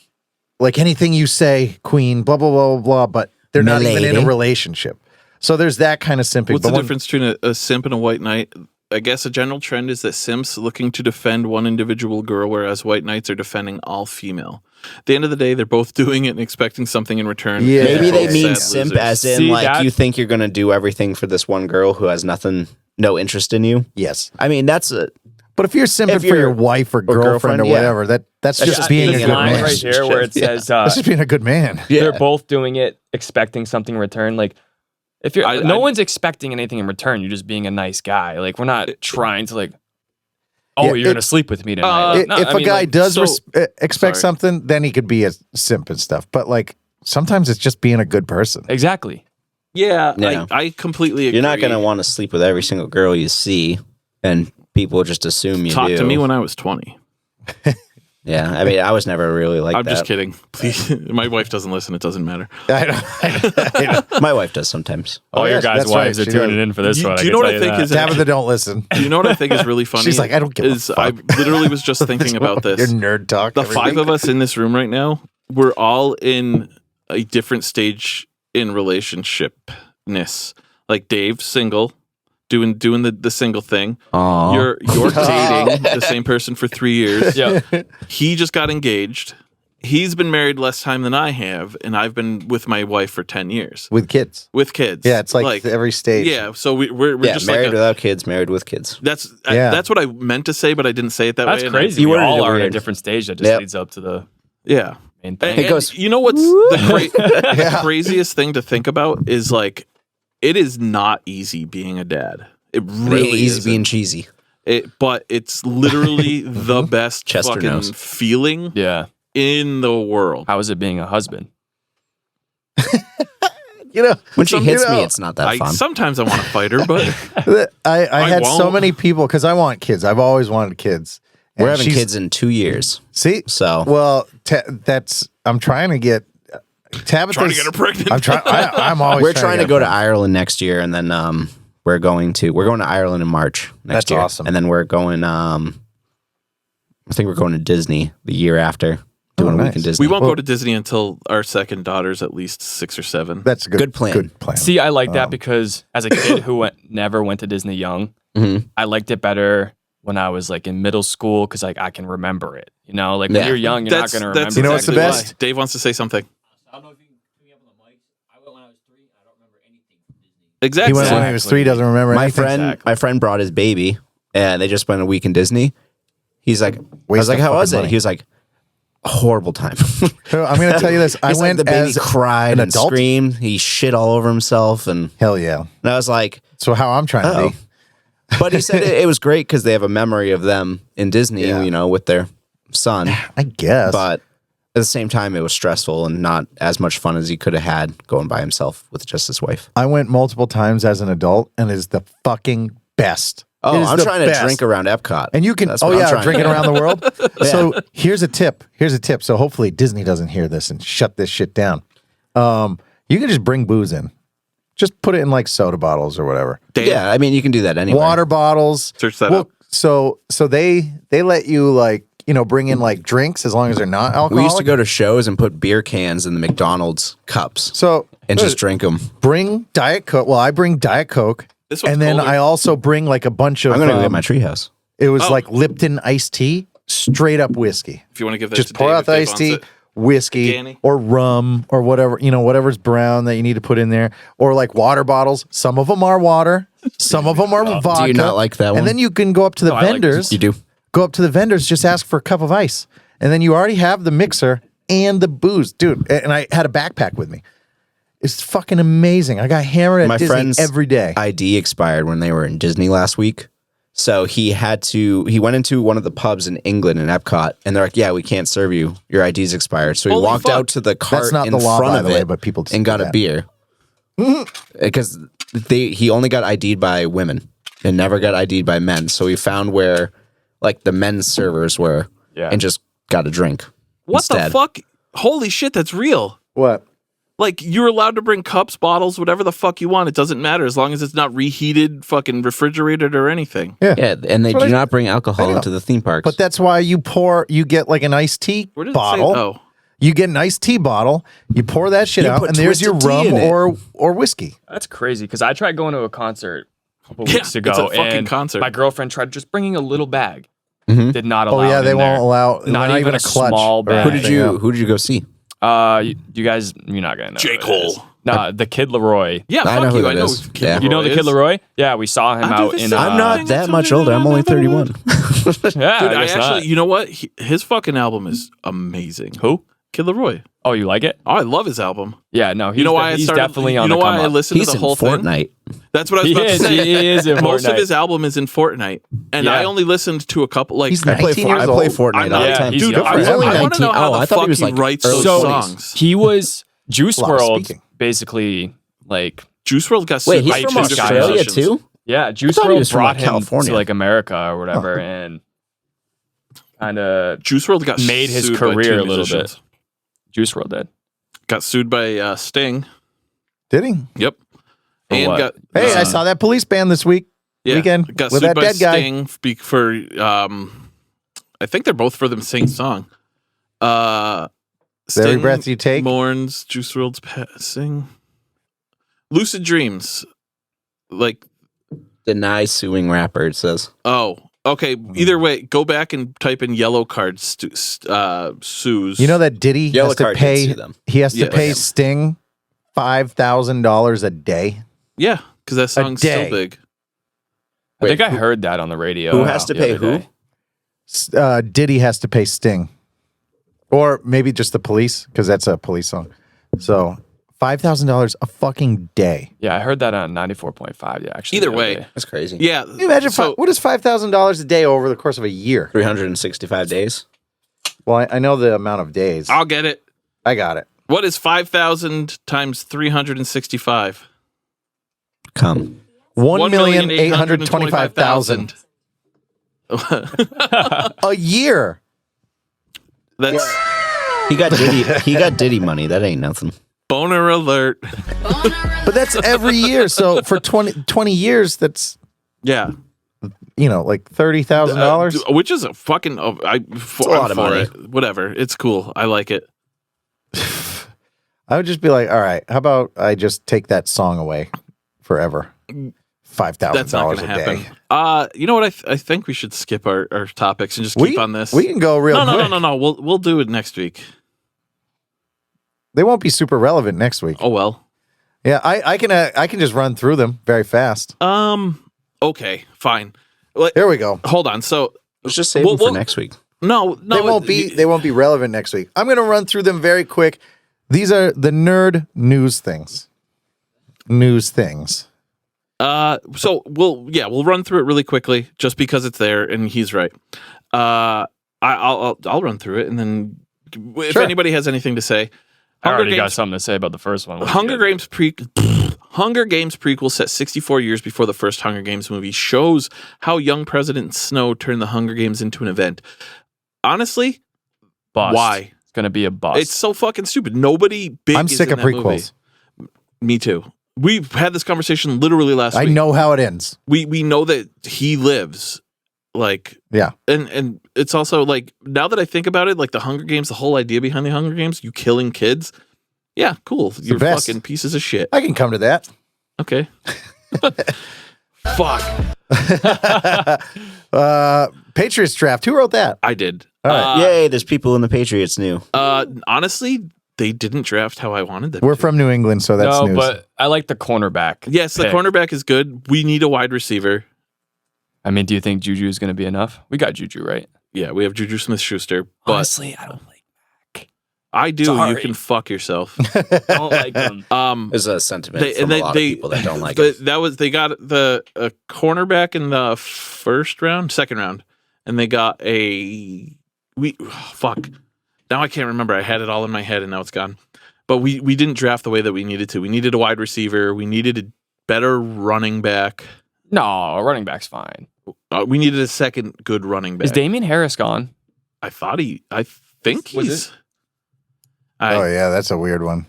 anything you say, queen, blah blah blah blah blah. But they're not even in a Milady. relationship. So there's that kind of simping. What's But the when- difference between a simp and a white knight? I guess a general trend is that simps looking to defend one individual girl, whereas white knights are defending all female. At the end of the day, they're both doing it and expecting something in return. Yeah. and Maybe they're they both mean sad simp losers. as in See, like that- you think you're gonna do everything for this one girl who has no interest in you. Yes. I mean that's a But if you're simping If for your you're- wife or girlfriend girlfriend, or yeah. whatever, that's That's just just being a being good in a line man. right here where it Yeah. says That's just being a good man. they're both doing it expecting something in return. Like if you're no one's expecting anything in return, you're just being a nice guy. Like we're not trying to like, oh, Yeah, you're gonna sleep with me tonight. Uh, Like, no, If I a mean, guy like, does so- expect sorry. something, then he could be a simp and stuff. But like sometimes it's just being a good person. exactly. Yeah, No. I completely agree. you're not gonna want to sleep with every single girl you see, and people just assume you talk do. to me when I was 20. Yeah, I mean I was never really like I'm that. just kidding. Please, my wife doesn't listen. It doesn't matter. I know. My wife does sometimes. All yes, your guys' that's right, wives are she tuning does. in for this You- one. do I you can know what tell I think that. is Tabitha, don't listen. You know what I think is really funny? She's like, I don't give a is fuck. I literally was just thinking about Your this. nerd talk. The every five week. of us in this room right now, we're all in a different stage in relationshipness. Like Dave's single, doing the single thing. Aww. You're dating the same person for 3 years. Yeah. He just got engaged. he's been married less time than I have, and I've been with my wife for 10 years. With kids. With kids. Yeah, it's like every stage. Yeah, so we're just married like without kids, married with kids. that's Yeah. that's what I meant to say, but I didn't say it that way. That's and crazy. You We worded all it are at a weird. different stage that just Yep. leads up to the Yeah. main thing. And goes, you know what's the Yeah. craziest thing to think about is like it is not easy being a dad. It really easy is being cheesy. but it's literally the best Chester fucking knows. feeling Yeah. in the world. How is it being a husband? You know, When she some- hits you know, me, it's not that fun. Sometimes I want to fight her, but I had so won't. many people because I want kids. I've always wanted kids. And We're having she's- kids in 2 years. See, So well, I'm trying to get Tabitha's. trying to get her pregnant. I'm trying. I'm always. we're trying to get go to pregnant. Ireland next year, and then we're going to Ireland in March next That's year. awesome. And then we're going. I think we're going to Disney the year after, doing a nice. week in Disney. we won't go to Disney until our second daughter's at least 6 or 7. That's a Good plan. Good plan. See, I like that because as a kid who never went to Disney young, Mhm. I liked it better when I was like in middle school because like I can remember it. You know, like when Yeah. you're young, you're not going to remember. You know what's the exactly best? why. Dave wants to say something. I don't know if you can put me up on the mic. I went when I was 3. I don't remember anything from Disney. Exactly. He went when he was 3. Doesn't remember my anything. friend, my friend brought his baby, and they just went a week in Disney. He's like, I Waste was like, of how was fucking it? money. He was like, a horrible time. I'm going to tell you this. I He's like, went the baby as cried an and adult. screamed. He shit all over himself, and Hell yeah. I was like, So how I'm trying to oh. be. But he said it was great because they have a memory of them in Disney, Yeah. you know, with their son. I guess. But at the same time, it was stressful and not as much fun as he could have had going by himself with just his wife. I went multiple times as an adult, and it's the fucking best. Oh, It is I'm the trying best. to drink around Epcot. And you can, That's what I'm trying drinking to do. around the world. So here's a tip. So hopefully Disney doesn't hear this and shut this shit down. You can just bring booze in. Just put it in like soda bottles or whatever. Dave, Yeah, I mean, you can do that anyway. Water bottles. Search that up. So they let you like, bring in like drinks as long as they're not alcoholic. We used to go to shows and put beer cans in the McDonald's cups So and just drink them. bring Diet Coke. Well, I bring Diet Coke. This one's And then colder. I also bring like a bunch of I'm going to go get my treehouse. it was Oh. like Lipton iced tea, straight up whiskey. if you want to give that Just to pour Dave, out if the Dave iced wants tea, it. whiskey, Danny? or rum, or whatever, whatever's brown that you need to put in there, or like water bottles. Some of them are water, some of them are vodka. Do you not like that one? And then you can go up to the I like vendors. You do? Go up to the vendors, just ask for a cup of ice, and then you already have the mixer and the booze, dude. And I had a backpack with me. It's fucking amazing. I got hammered at My Disney friend's every day. ID expired when they were in Disney last week. So he went into one of the pubs in England in Epcot, and they're like, yeah, we can't serve you. Your ID's expired. So he Holy walked fuck. out to the cart That's not in the law, front by of the way, it but people just and do got a that. beer. Because he only got ID'd by women and never got ID'd by men. So he found where like the men's servers were Yeah. and just got a drink. What instead. the fuck? Holy shit, that's real. What? Like, you're allowed to bring cups, bottles, whatever the fuck you want. It doesn't matter as long as it's not reheated, fucking refrigerated or anything. Yeah, and they That's what do I- not bring I alcohol know. into the theme parks. But that's why you get like an iced tea Where does bottle. it say? Oh, You get an iced tea bottle, you pour that shit You out, put and there's your Twisted Tea rum in it. or whiskey. That's crazy because I tried going to a concert a couple Yeah, weeks ago, it's a fucking and concert. my girlfriend tried just bringing a little bag. Mhm. Did not Oh allow. yeah, it they in won't there. allow Not even a clutch. small or bag. who did anything, yeah. you go see? You guys, you're not gonna know. J. who it Cole. is. Nah, the Kid Leroy. yeah, I fuck know who you. that I know is. who Kid Yeah. You know the Leroy Kid is. Leroy? Yeah, we saw him I do out the in. same I'm thing. not that much older. I'm only 31. Yeah, Dude, I I guess actually, not. you know what? His fucking album is amazing. Who? Kid Leroy. Oh, you like it? Oh, I love his album. Yeah, no, he's, You know why he's I started? definitely you on know the why come I up. listened He's to the in whole thing? Fortnite. That's what I was He about is, to say. he is in Most of Fortnite. his album is in Fortnite, and Yeah. I only listened to a couple. Like, He's I play 19 years I play old. Fortnite I'm all not, the Yeah, time. he's dude. young. I He's only want to 19. know how Oh, I the thought he fuck was he like writes early those 20s. songs. He was Juice A lot of World, speaking. basically like Juice WRLD got Wait, sued he's by from two different Australia musicians. too? yeah, Juice thought he World was from, brought like, him California. to like America or whatever, and kind of Juice WRLD got made his sued by career two a little musicians. bit. Juice World did. Got sued by Sting. Did he? Yep. For And what? got Hey, I saw that police band this weekend got with sued that by dead guy. Sting for I think they're both for the same song. Every Sting breath you take. mourns Juice WRLD's passing. Lucid Dreams, like Deny suing rapper, it says. oh Okay, either way, go back and type in yellow card sues. You know that Diddy Yellow has to card didn't pay. sue them. He has to Yeah. pay Sting $5,000 a day. Yeah, because that song's still day. big. I think I heard that on the radio. Who has to the pay other who? day. Diddy has to pay Sting, or maybe just the police because that's a police song. So $5,000 a fucking day. Yeah, I heard that on 94.5. Yeah, actually. Either the other way. day. That's crazy. Yeah. Can you imagine so, what is $5,000 a day over the course of a year? 365 days. Well, I know the amount of days. I'll get it. I got it. What is 5,000 times 365? Come. 1,825,000 a year. That's He got Diddy. He got Diddy money. That ain't nothing. boner alert. But that's every year. So for 20 years, that's, Yeah. like $30,000. Which is a fucking. I'm a lot of for money. it. Whatever. It's cool. I like it. I would just be like, all right, how about I just take that song away forever? $5,000 That's not going a to day. happen. You know what? I think we should skip our topics and just keep on this. We can go real quick. No. We'll do it next week. They won't be super relevant next week. Oh well. Yeah, I can just run through them very fast. Okay. Fine. Here we go. Hold on. So Let's just save them for next week. no. They won't be relevant next week. I'm going to run through them very quick. These are the nerd news things. So we'll run through it really quickly just because it's there and he's right. I'll run through it and then if Sure. anybody has anything to say. I already got something to say about the first one. Hunger Games prequel set 64 years before the first Hunger Games movie shows how young President Snow turned the Hunger Games into an event. Honestly, Bust. why? It's going to be a bust. It's so fucking stupid. Nobody big I'm is sick in of that movie. prequels. Me too. We had this conversation literally last I week. know how it ends. We know that he lives. Yeah. And it's also like, now that I think about it, like the Hunger Games, the whole idea behind the Hunger Games, you killing kids. Yeah, cool. You're best. fucking pieces of shit. I can come to that. Okay. Fuck. Patriots draft. Who wrote that? I did. All right. Yay! There's people in the Patriots new. Honestly, they didn't draft how I wanted them We're to. from New England, so that's no, news. but I like the cornerback. Yes, the pick. cornerback is good. We need a wide receiver. I mean, do you think Juju is going to be enough? We got Juju, right? Yeah, we have Juju Smith-Schuster, but Honestly, I don't like Mac. I do. Sorry. You can fuck yourself. I don't like him. There's a sentiment from a lot of people that don't like it. They got the cornerback in the second round, and they got fuck. Now I can't remember. I had it all in my head, and now it's gone. But we didn't draft the way that we needed to. We needed a wide receiver. We needed a better running back. No, a running back's fine. We needed a second good running back. Is Damian Harris gone? I think Was he's. it? Oh, yeah, that's a weird one.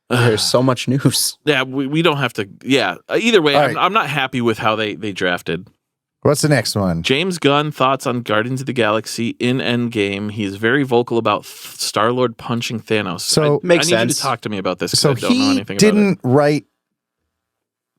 There's so much news. Yeah, we don't have to. Yeah, either way, All I'm, right. I'm not happy with how they drafted. What's the next one? James Gunn thoughts on Guardians of the Galaxy in Endgame. He's very vocal about Star-Lord punching Thanos. So- Makes I need you sense. to talk to me about this. 'cause So I don't know he anything didn't write about it.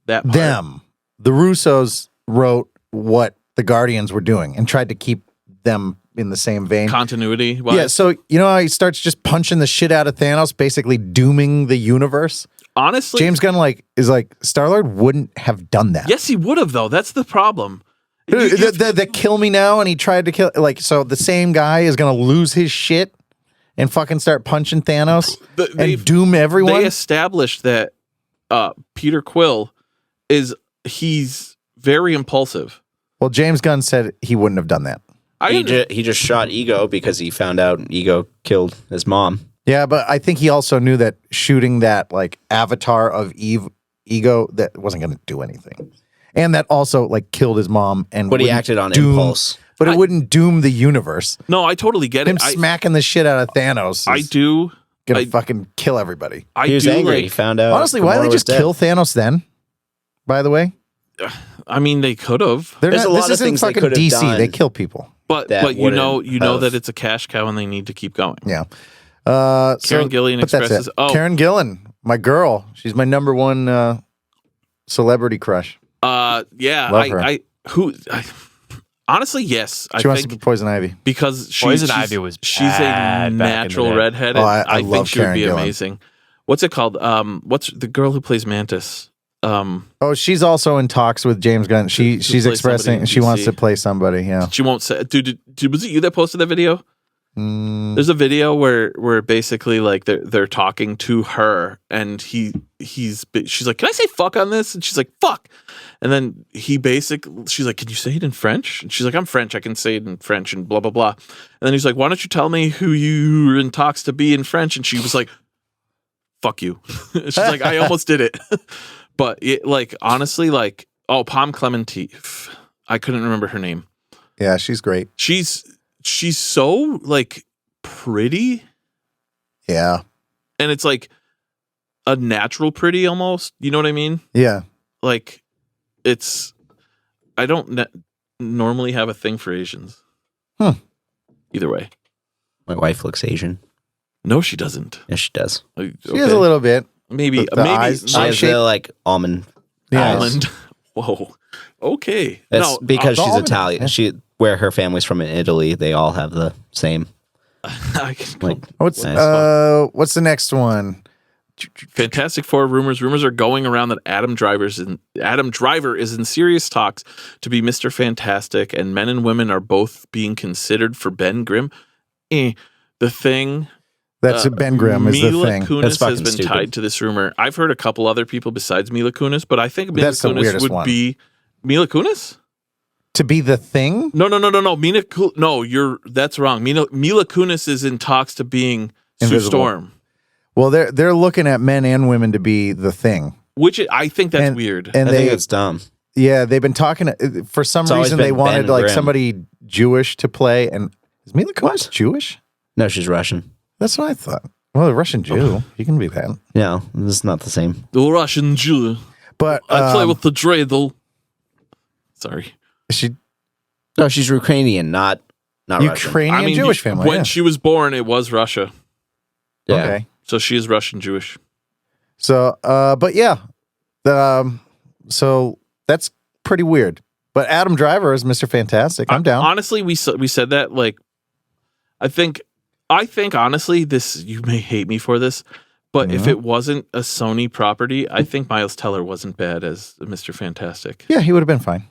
That part. them. The Russos wrote what the Guardians were doing and tried to keep them in the same vein. Continuity. Yeah, so you know how he starts just punching the shit out of Thanos, basically dooming the universe? Honestly, James Gunn is like, Star-Lord wouldn't have done that. yes, he would have though. That's the problem. Dude, the kill me now, and he tried to kill, so the same guy is going to lose his shit and fucking start punching Thanos and doom everyone? They established that Peter Quill he's very impulsive. Well, James Gunn said he wouldn't have done that. He just shot Ego because he found out Ego killed his mom. Yeah, but I think he also knew that shooting that avatar of Ego that wasn't going to do anything, and that also killed his mom. And But he wouldn't acted on doom- impulse. But it wouldn't doom the universe. No, I totally get Him it. smacking the shit out of Thanos. I do. Gonna fucking kill everybody. He was angry. He found out. Honestly, why did they Gamora was just dead. kill Thanos then? By the way, I mean, they could have, There's a lot this of isn't things they fucking could have DC. done. They kill people. but that you know wouldn't that have- it's a cash cow and they need to keep going. Yeah. Karen Gillan but that's expresses. it. Oh, Karen Gillan, my girl. She's my number one celebrity crush. yeah. Love her. Honestly, yes. She wants to be Poison Ivy. Because Poison Ivy was she's a bad back in the natural day. redhead. Oh, and I I love think she would Karen be Gillan. amazing. What's it called? What's the girl who plays Mantis? Oh, she's also in talks with James Gunn. She's play somebody expressing in she wants DC. to play somebody. Yeah. She won't say. Dude, was it you that posted that video? There's a video where basically like they're talking to her, and she's like, "Can I say fuck on this?" And she's like, "Fuck." And then she's like, "Can you say it in French?" And she's like, "I'm French. I can say it in French," and blah blah blah. And then he's like, "Why don't you tell me who you were in talks to be in French?" And she was like, "Fuck you." She's like, "I almost did it." But like honestly, like Pom Clemente, I couldn't remember her name. Yeah, she's great. She's so like pretty, Yeah. and it's like a natural pretty almost. You know what I mean? Yeah. Like I don't normally have a thing for Asians. Either way, My wife looks Asian. no, she doesn't. Yes, she does. Okay. She is a little bit. maybe the maybe eyes- She has shape. the like almond. Yeah. eyes. almond. Whoa. Okay. That's No, because the she's almond, Italian. yeah. Where her family's from in Italy, they all have the same. I can Like, What's Nice. what's the next one? Fantastic Four rumors. Rumors are going around that Adam Driver is in serious talks to be Mr. Fantastic, and men and women are both being considered for Ben Grimm. The Thing. That's Ben Grimm is the Mila thing. Kunis That's has fucking been stupid. tied to this rumor. I've heard a couple other people besides Mila Kunis, but I think Mila That's the Kunis weirdest would one. be Mila Kunis. To be the thing? No. That's wrong. Mila Kunis is in talks to being Sue Invisible. Storm, Well, they're looking at men and women to be the thing. which I think that's And- weird. And I they think it's dumb. yeah, they've been talking for some It's always reason they been wanted Ben like Grimm. somebody Jewish to play, and is Mila Kunis Jewish? No, she's Russian. That's what I thought. Well, a Russian Jew, he can be that. No, this is not the same. The Russian Jew. But I play with the dreidel. Sorry. she No, she's Ukrainian, not Russian. Ukrainian Jewish family. When yeah. she was born, it was Russia. Yeah. Okay. So she is Russian Jewish. So, but yeah, so that's pretty weird. But Adam Driver is Mr. Fantastic. I'm down. Honestly, we said that like, I think honestly, this, you may hate me for this, but if it wasn't a Sony property, I think Miles Teller wasn't bad as Mr. Fantastic. Yeah, he would have been fine.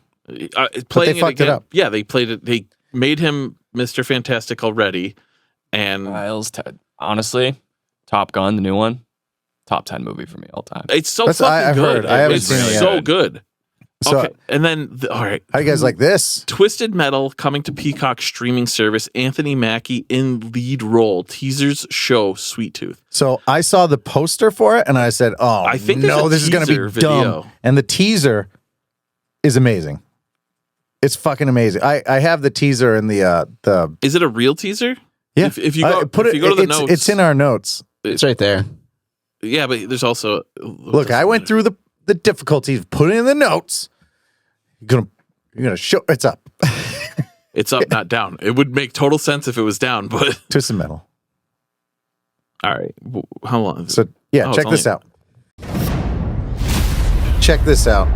Playing they fucked it again, up. Yeah, they played it. They made him Mr. Fantastic already, and Honestly, Top Gun, the new one, top 10 movie for me all time. it's so That's- fucking I've good. heard. I haven't It's seen it yet. so good. So, Okay, and then all right. how you guys like this? Twisted Metal coming to Peacock streaming service. Anthony Mackie in lead role. Teasers show Sweet Tooth. So I saw the poster for it, and I said, "Oh, I think there's no, a this is going to teaser be dumb." video. And the teaser is amazing. It's fucking amazing. I have the teaser in the Is it a real teaser? yeah. If you go, put if it, you go to the it's, notes, it's in our notes. It's right there. Yeah, but there's also Look, I went through the difficulties of putting in the notes. You're gonna show it's up. It's up, not down. It would make total sense if it was down, but Twisted Metal. all right. How long? So yeah, Oh, check it's this out. Check this out.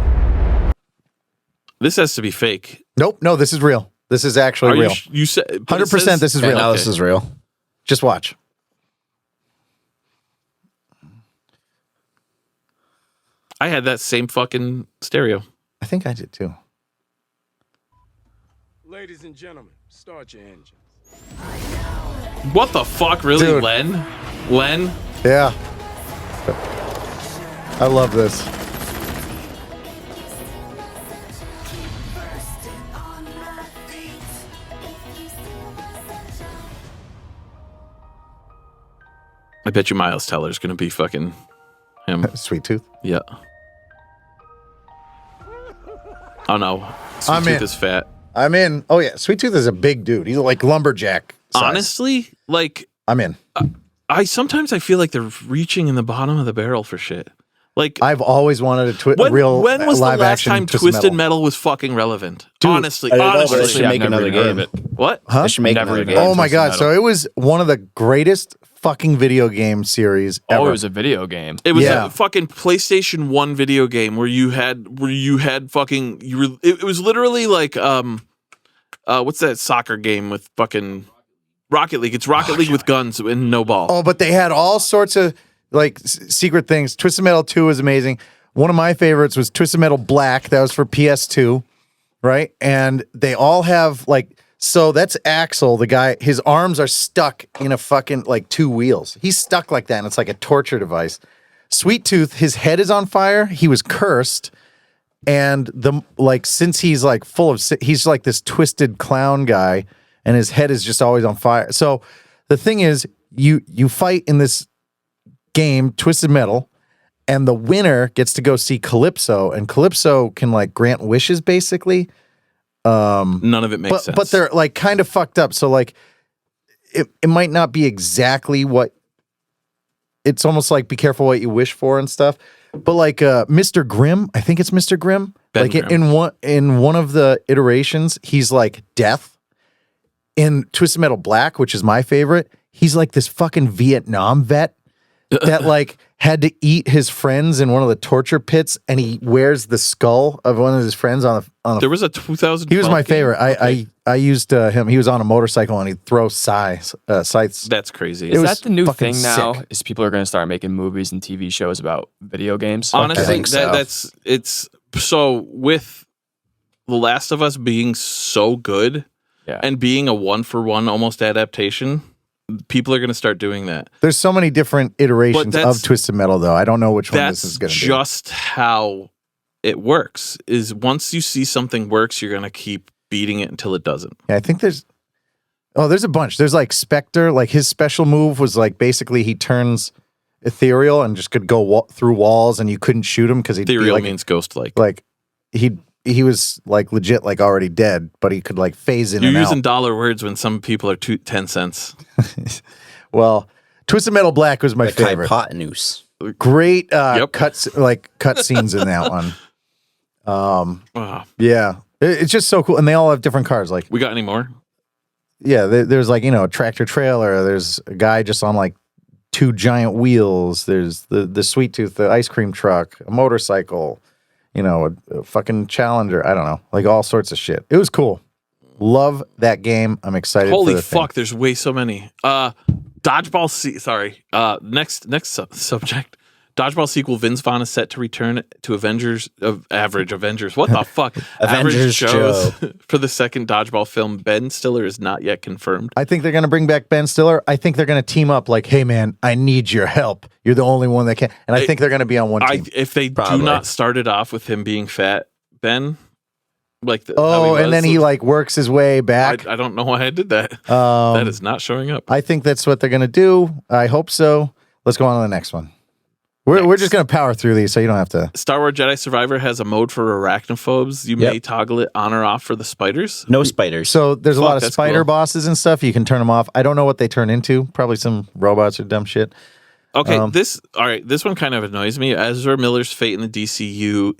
This has to be fake. Nope, no, this is real. This is actually Are real. you said 100% this is Yeah, real. no, this is real. Just watch. I had that same fucking stereo. I think I did too. Ladies and gentlemen, start your engines. What the fuck, really, Dude. Len? Len? Yeah. I love this. I bet you Miles Teller's gonna be fucking him. Sweet Tooth. Yeah. Oh no, Sweet I'm Tooth in. is fat. I'm in. Oh yeah, Sweet Tooth is a big dude. He's like lumberjack size. Honestly, like I'm in. I sometimes feel like they're reaching in the bottom of the barrel for shit. Like I've always wanted a when real was the live last action time Twisted Metal was fucking relevant? Honestly, I don't know, but honestly. they should I've make never another even heard of game. it. What? Huh? They should make Never another even game. Oh my Twisted god! Metal. So it was one of the greatest fucking video game series ever. Oh, it was a video game. It was Yeah. a fucking PlayStation 1 video game where you had fucking it was literally like what's that soccer game with fucking Rocket League? It's Rocket League with guns and no ball. Oh, but they had all sorts of like secret things. Twisted Metal 2 was amazing. One of my favorites was Twisted Metal Black. That was for PS2, right? And they all have like, so that's Axel, the guy, his arms are stuck in a fucking like 2 wheels. He's stuck like that, and it's like a torture device. Sweet Tooth, his head is on fire. He was cursed. And since he's like he's like this twisted clown guy, and his head is just always on fire. So the thing is, you fight in this game, Twisted Metal, and the winner gets to go see Calypso, and Calypso can like grant wishes basically. None of it makes sense. But they're like kind of fucked up. So like it might not be exactly what it's almost like be careful what you wish for and stuff. But like Mr. Grimm, I think it's Mr. Grimm. Ben like Grimm. in one of the iterations, he's like death. In Twisted Metal Black, which is my favorite, he's like this fucking Vietnam vet that like had to eat his friends in one of the torture pits, and he wears the skull of one of his friends on the. There was a 2000. He was my favorite. I used him. He was on a motorcycle and he'd throw scythes. That's crazy. It Is was that the new fucking thing now? sick. Is people are going to start making movies and TV shows about video games? Honestly, I think so. it's so with The Last of Us being so good Yeah. and being a 1-for-1 almost adaptation, people are going to start doing that. There's so many different iterations that's- of Twisted Metal, though. I don't know which one That's this is going to be. just how it works. Is once you see something works, you're going to keep beating it until it doesn't. Yeah, I think there's a bunch. There's like Spectre. Like his special move was like basically he turns ethereal and just could go through walls, and you couldn't shoot him because he'd be Ethereal like means ghost-like. like he was like legit like already dead, but he could like phase in You're and using out. dollar words when some people are 10 cents. Well, Twisted Metal Black was my Like favorite. hypotenuse. Great Yep. cut scenes in that one. Wow. Yeah, it's just so cool, and they all have different cars. Like We got any more? yeah, there's like a tractor trailer. There's a guy just on like 2 giant wheels. There's the Sweet Tooth, the ice cream truck, a motorcycle. A fucking Challenger. I don't know, like all sorts of shit. It was cool. Love that game. I'm excited. Holy for the thing. fuck, there's way so many. Dodgeball next subject. Dodgeball sequel Vince Vaughn is set to return to Average Avengers. What the fuck? Avengers Joe. For the second Dodgeball film. Ben Stiller is not yet confirmed. I think they're going to bring back Ben Stiller. I think they're going to team up like, hey, man, I need your help. You're the only one that can. And I think they're going to be on one team. If they Probably. do not start it off with him being fat, Ben, like how oh, he and was, then he like works his way back. I don't know why I did that. That is not showing up. I think that's what they're going to do. I hope so. Let's go on to the next one. We're just going to power through these so you don't have to. Star Wars Jedi Survivor has a mode for arachnophobes. You may toggle it on or off for the spiders. No spiders. So there's a Fuck, lot of that's spider cool. bosses and stuff. You can turn them off. I don't know what they turn into. Probably some robots or dumb shit. Okay, this one kind of annoys me. Ezra Miller's fate in the DCU.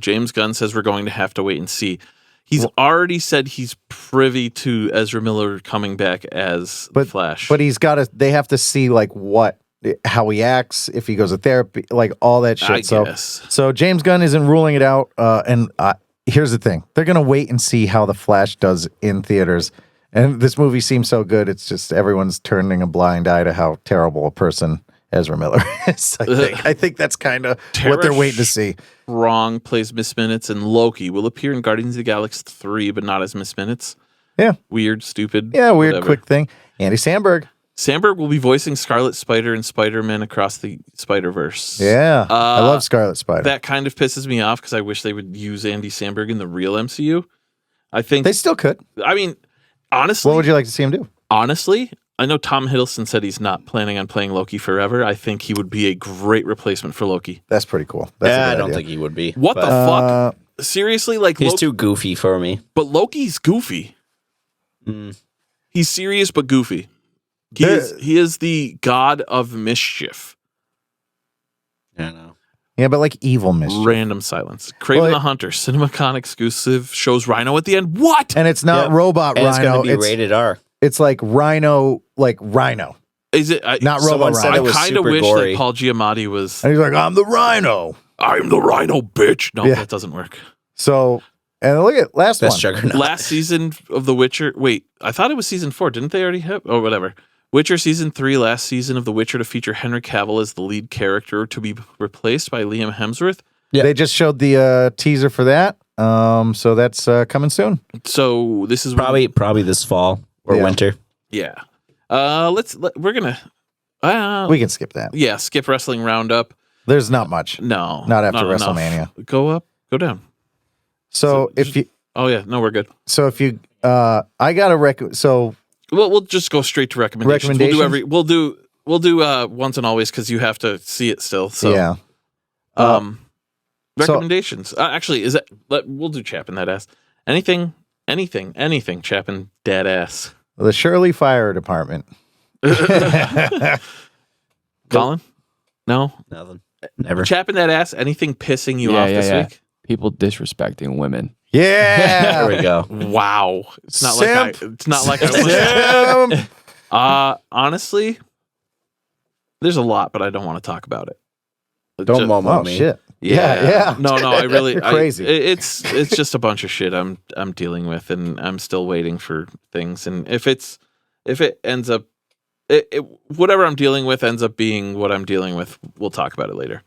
James Gunn says we're going to have to wait and see. He's already said he's privy to Ezra Miller coming back as Flash. But he's got to. They have to see like how he acts, if he goes to therapy, like all that shit. I so, guess. so James Gunn isn't ruling it out. And here's the thing: they're gonna wait and see how the Flash does in theaters. And this movie seems so good. It's just everyone's turning a blind eye to how terrible a person Ezra Miller is. I think that's kind of what they're waiting to see. Wrong plays Miss Minutes, and Loki will appear in Guardians of the Galaxy 3, but not as Miss Minutes. Yeah. Weird, stupid. Yeah, weird, whatever. quick thing. Andy Samberg. Samberg will be voicing Scarlet Spider and Spider-Man Across the Spider-Verse. Yeah, I love Scarlet Spider. That kind of pisses me off because I wish they would use Andy Samberg in the real MCU. I think They still could. I mean, honestly, What would you like to see him do? honestly, I know Tom Hiddleston said he's not planning on playing Loki forever. I think he would be a great replacement for Loki. That's pretty cool. That's a yeah, good I don't idea. think he would be. What the but fuck? Seriously, like He's Loki, too goofy for me. but Loki's goofy. He's serious but goofy. He is the god of mischief. I don't know. Yeah, but like evil mischief. Random silence. Craven Well, the Hunter, CinemaCon exclusive, shows Rhino at the end. What? And it's not Yeah. robot And it's Rhino. going to be rated R. It's like Rhino, Is it? not Someone robot said Rhino. it I was kind of super wish gory. that Paul Giamatti was. And he's like, I'm the Rhino. I'm the Rhino, bitch. No, Yeah. that doesn't work. So, And look at last That's one. Juggernaut. Last season of The Witcher. Wait, I thought it was season 4. Didn't they already have? Oh, whatever. Witcher season 3, last season of The Witcher to feature Henry Cavill as the lead character to be replaced by Liam Hemsworth. Yeah. They just showed the teaser for that. So that's coming soon. So this is Probably this fall or Yeah. winter. Yeah. We're gonna. We can skip that. Yeah. Skip wrestling roundup. There's not much. No. Not after enough. WrestleMania. Go up. Go down. So if you, Oh yeah. No, we're good. I got a so We'll just go straight to recommendations. Recommendations? We'll do once and always because you have to see it still. So yeah. recommendations. Actually, is that we'll do Chapin that ass. Anything, Chapin dead ass. The Shirley Fire Department. Colin, no. Nothing. Never. Chapin that ass. Anything pissing you off this week? People disrespecting women. Yeah. There we go. Wow. It's not Simp. like I was. Simp. Honestly, there's a lot, but I don't want to talk about it. Don't momo Oh me. shit. Yeah. Yeah. No, I really Crazy. It's just a bunch of shit I'm dealing with, and I'm still waiting for things. And if it ends up, whatever I'm dealing with ends up being what I'm dealing with, we'll talk about it later,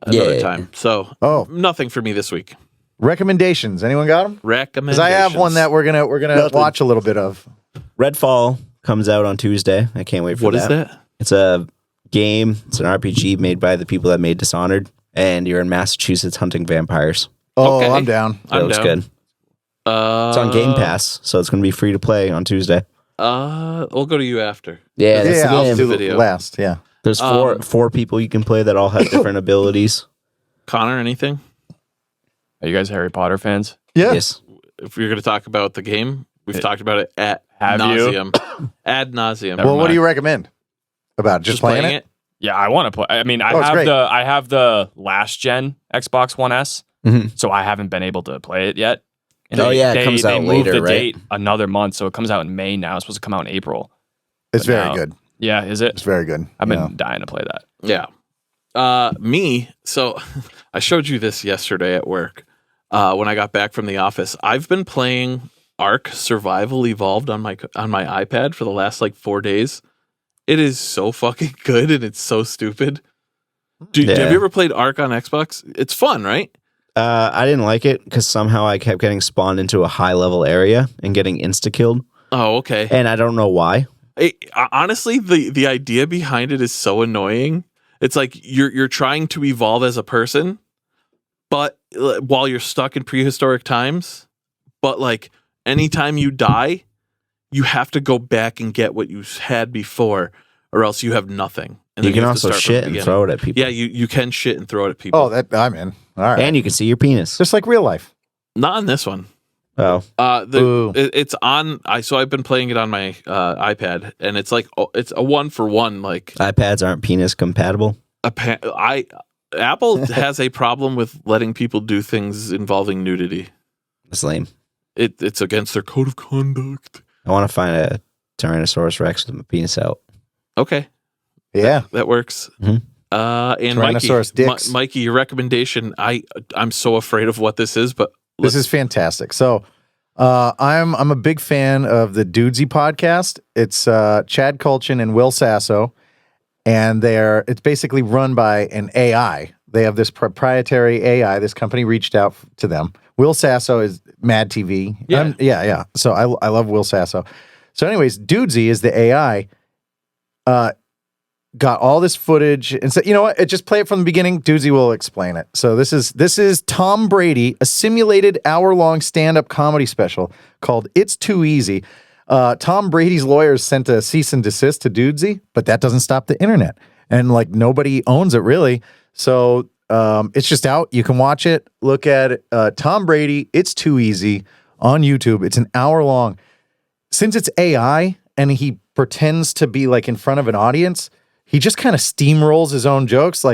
another time. So, nothing for me this week. Recommendations. Anyone got them? Recommendations. Because I have one that we're gonna Nothing. watch a little bit of. Redfall comes out on Tuesday. I can't wait for What that. is that? It's a game. It's an RPG made by the people that made Dishonored, and you're in Massachusetts hunting vampires. Oh, Okay. I'm down. That looks good. It's on Game Pass, so it's going to be free to play on Tuesday. We'll go to you after. Yeah, that's Yeah, the I'll game. do Video. last. Yeah. There's four people you can play that all have different abilities. Connor, anything? Are you guys Harry Potter fans? Yeah. Yes. If you're going to talk about the game, we've talked about it ad Have you? nauseum. Ad nauseum. Well, what do you recommend about it? Just playing it? Yeah, I want to play. I mean, it's great. I have the last gen Xbox One S, Mhm. so I haven't been able to play it yet. And Oh, yeah, it comes they out moved later, the right? date another month, so it comes out in May now. It's supposed to come out in April. It's But very now- good. Yeah, is It's it? very good. I've been Yeah. dying to play that. Yeah. Me. So I showed you this yesterday at work when I got back from the office. I've been playing Ark Survival Evolved on my iPad for the last 4 days. It is so fucking good and it's so stupid. Have you ever played Ark on Xbox? It's fun, right? I didn't like it because somehow I kept getting spawned into a high level area and getting insta killed, Oh, okay. and I don't know why. Honestly, the idea behind it is so annoying. It's like you're trying to evolve as a person, but while you're stuck in prehistoric times, but anytime you die, you have to go back and get what you had before, or else you have nothing. And You then can have to also start from the shit and beginning. throw it at people. Yeah, you can shit and throw it at people. Oh, that I'm in. All right. And you can see your penis. Just like real life. Not on this one. Oh, Ooh. It's on. So I've been playing it on my iPad, and it's it's a 1-for-1. iPads aren't penis compatible. Apple has a problem with letting people do things involving nudity. That's lame. It's against their code of conduct. I want to find a Tyrannosaurus Rex with my penis out. Okay, Yeah. that works. Mhm. And Tyrannosaurus dicks. Mikey, your recommendation. I'm so afraid of what this is, but This is fantastic. So, I'm a big fan of the Dudesy podcast. It's Chad Kulchin and Will Sasso, and it's basically run by an AI. They have this proprietary AI. This company reached out to them. Will Sasso is Mad TV. Yeah. Yeah. So I love Will Sasso. So, anyways, Dudesy is the AI. Got all this footage and said, you know what? Just play it from the beginning. Dudesy will explain it. So this is Tom Brady, a simulated hour-long stand-up comedy special called "It's Too Easy." Tom Brady's lawyers sent a cease and desist to Dudesy, but that doesn't stop the internet, and nobody owns it really. So it's just out. You can watch it. Look at it. Tom Brady, "It's Too Easy" on YouTube. It's an hour long. Since it's AI and he pretends to be in front of an audience, he just kind of steamrolls his own jokes,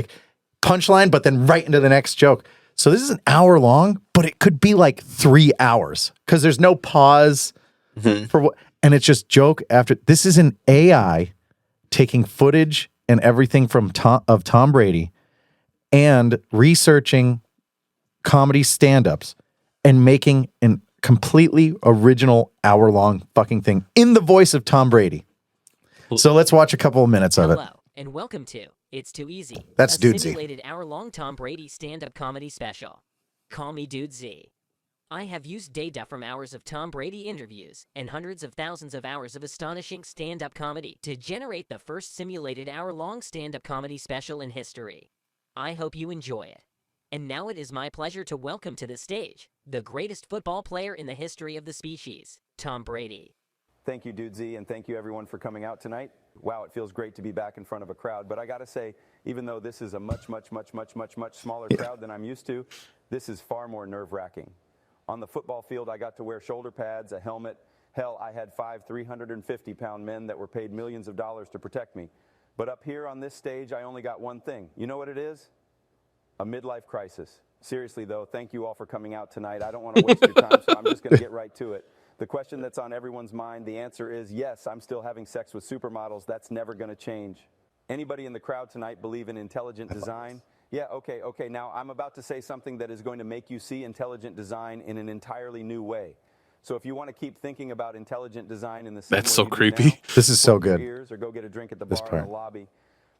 punchline, but then right into the next joke. So this is an hour long, but it could be 3 hours because there's no pause for what, and it's just joke after. This is an AI taking footage and everything from Tom Brady and researching comedy stand-ups and making an completely original hour-long fucking thing in the voice of Tom Brady. So let's watch a couple of minutes of it. Hello, and welcome to It's Too Easy. That's a Dude Z. simulated hour-long Tom Brady stand-up comedy special. Call me Dude Z. I have used data from hours of Tom Brady interviews and hundreds of thousands of hours of astonishing stand-up comedy to generate the first simulated hour-long stand-up comedy special in history. I hope you enjoy it. And now it is my pleasure to welcome to the stage the greatest football player in the history of the species, Tom Brady. Thank you, Dude Z, and thank you everyone for coming out tonight. Wow, it feels great to be back in front of a crowd. But I got to say, even though this is a much smaller crowd than I'm used to, this is far more nerve-wracking. On the football field, I got to wear shoulder pads, a helmet. Hell, I had 5 350-pound men that were paid millions of dollars to protect me. But up here on this stage, I only got one thing. You know what it is? A midlife crisis. Seriously, though, thank you all for coming out tonight. I don't want to waste your time, so I'm just going to get right to it. The question that's on everyone's mind, the answer is yes, I'm still having sex with supermodels. That's never going to change. Anybody in the crowd tonight believe in intelligent design? Yeah, okay. Now, I'm about to say something that is going to make you see intelligent design in an entirely new way. So if you want to keep thinking about intelligent design in the same That's way so you do creepy. now, This is so plug your good. ears or go get a drink at the This bar in part. the lobby.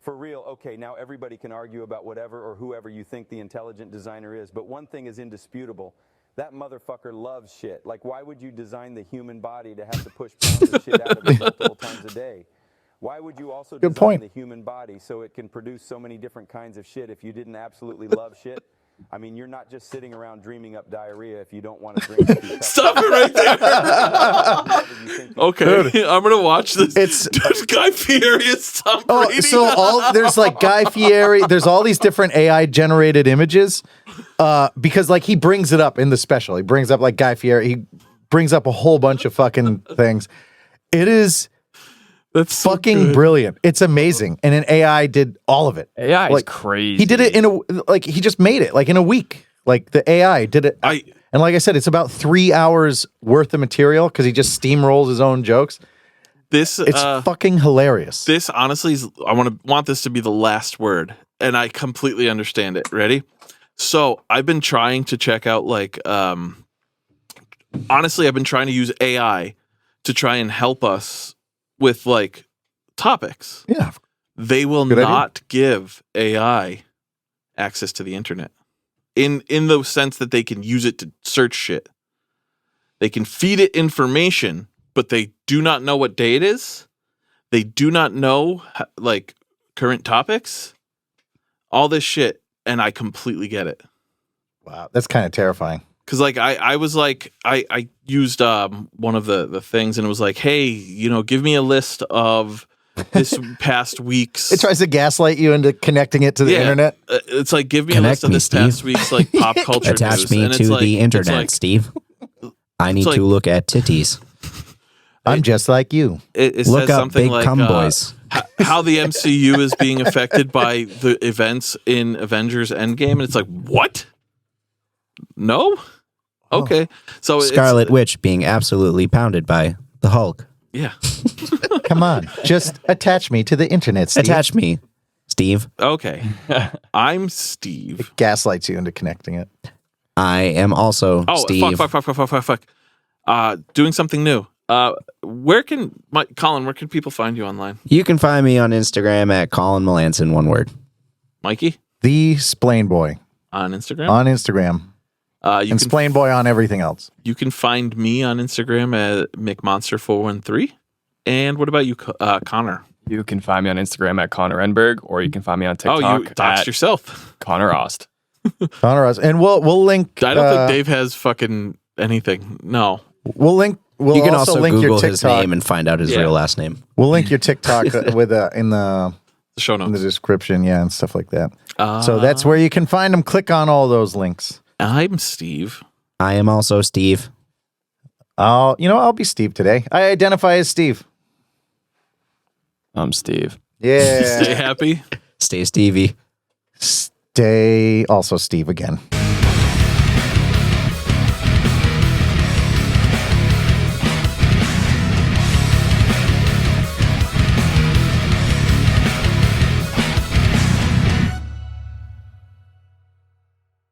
For real, okay, now everybody can argue about whatever or whoever you think the intelligent designer is, but one thing is indisputable. That motherfucker loves shit. Like, why would you design the human body to have to push pounds of shit out of it multiple times a day? Why would you also Good design point. the human body so it can produce so many different kinds of shit if you didn't absolutely love shit? I mean, you're not just sitting around dreaming up diarrhea if you don't want to drink. Stop it right there. Okay, I'm gonna watch this. It's- Dude, Guy Fieri is Tom Oh, Brady. so there's like Guy Fieri. There's all these different AI generated images, because like he brings it up in the special. He brings up like Guy Fieri. He brings up a whole bunch of fucking things. It is That's so fucking good. brilliant. It's amazing, and an AI did all of it. AI is Like, crazy. He did it he just made it like in a week. Like the AI did it. And like I said, it's about 3 hours worth of material because he just steamrolls his own jokes. This It's fucking hilarious. This honestly is. I want this to be the last word, and I completely understand it. Ready? So I've been trying to check out like honestly, I've been trying to use AI to try and help us with like topics. Yeah. They will Good idea. not give AI access to the internet in the sense that they can use it to search shit. They can feed it information, but they do not know what day it is. They do not know like current topics, all this shit. And I completely get it. Wow. That's kind of terrifying. Cause like I was like I used one of the things and it was like, hey, give me a list of this past week's. It tries to gaslight you into connecting it to the internet. It's like give me a Connect list of me, this Steve. past week's like pop culture Attach news. me And to it's like- the it's internet, like- Steve. I need like- to look at titties. I'm just like you. It Look says up something big like cum boys. how the MCU is being affected by the events in Avengers Endgame, and it's like what? No. Okay, so Scarlet Witch being absolutely pounded by the Hulk. Yeah. Come on. Just attach me to the internet, Steve. Attach me, Steve. Okay. I'm Steve. It gaslights you into connecting it. I am also Oh, Steve. fuck. Doing something new. Colin, where can people find you online? You can find me on Instagram at Colin Melanson, one word. Mikey? The Splain Boy On Instagram? on Instagram. You And can Splain Boy on everything else. You can find me on Instagram at McMonster413. And what about you, Connor? You can find me on Instagram at Connor Enberg, or you can find me on TikTok Oh, you doxed at yourself. Connoraust. Connoraust. And we'll link. I don't think Dave has fucking anything. No. We'll link. We'll You can also also link Google your his TikTok. name and find out his Yeah. real last name. We'll link your TikTok with in the The show in the notes. description, yeah, and stuff like that. So that's where you can find them. Click on all those links. I'm Steve. I am also Steve. I'll be Steve today. I identify as Steve. I'm Steve. Yeah. Stay happy. Stay Stevie. Stay also Steve again.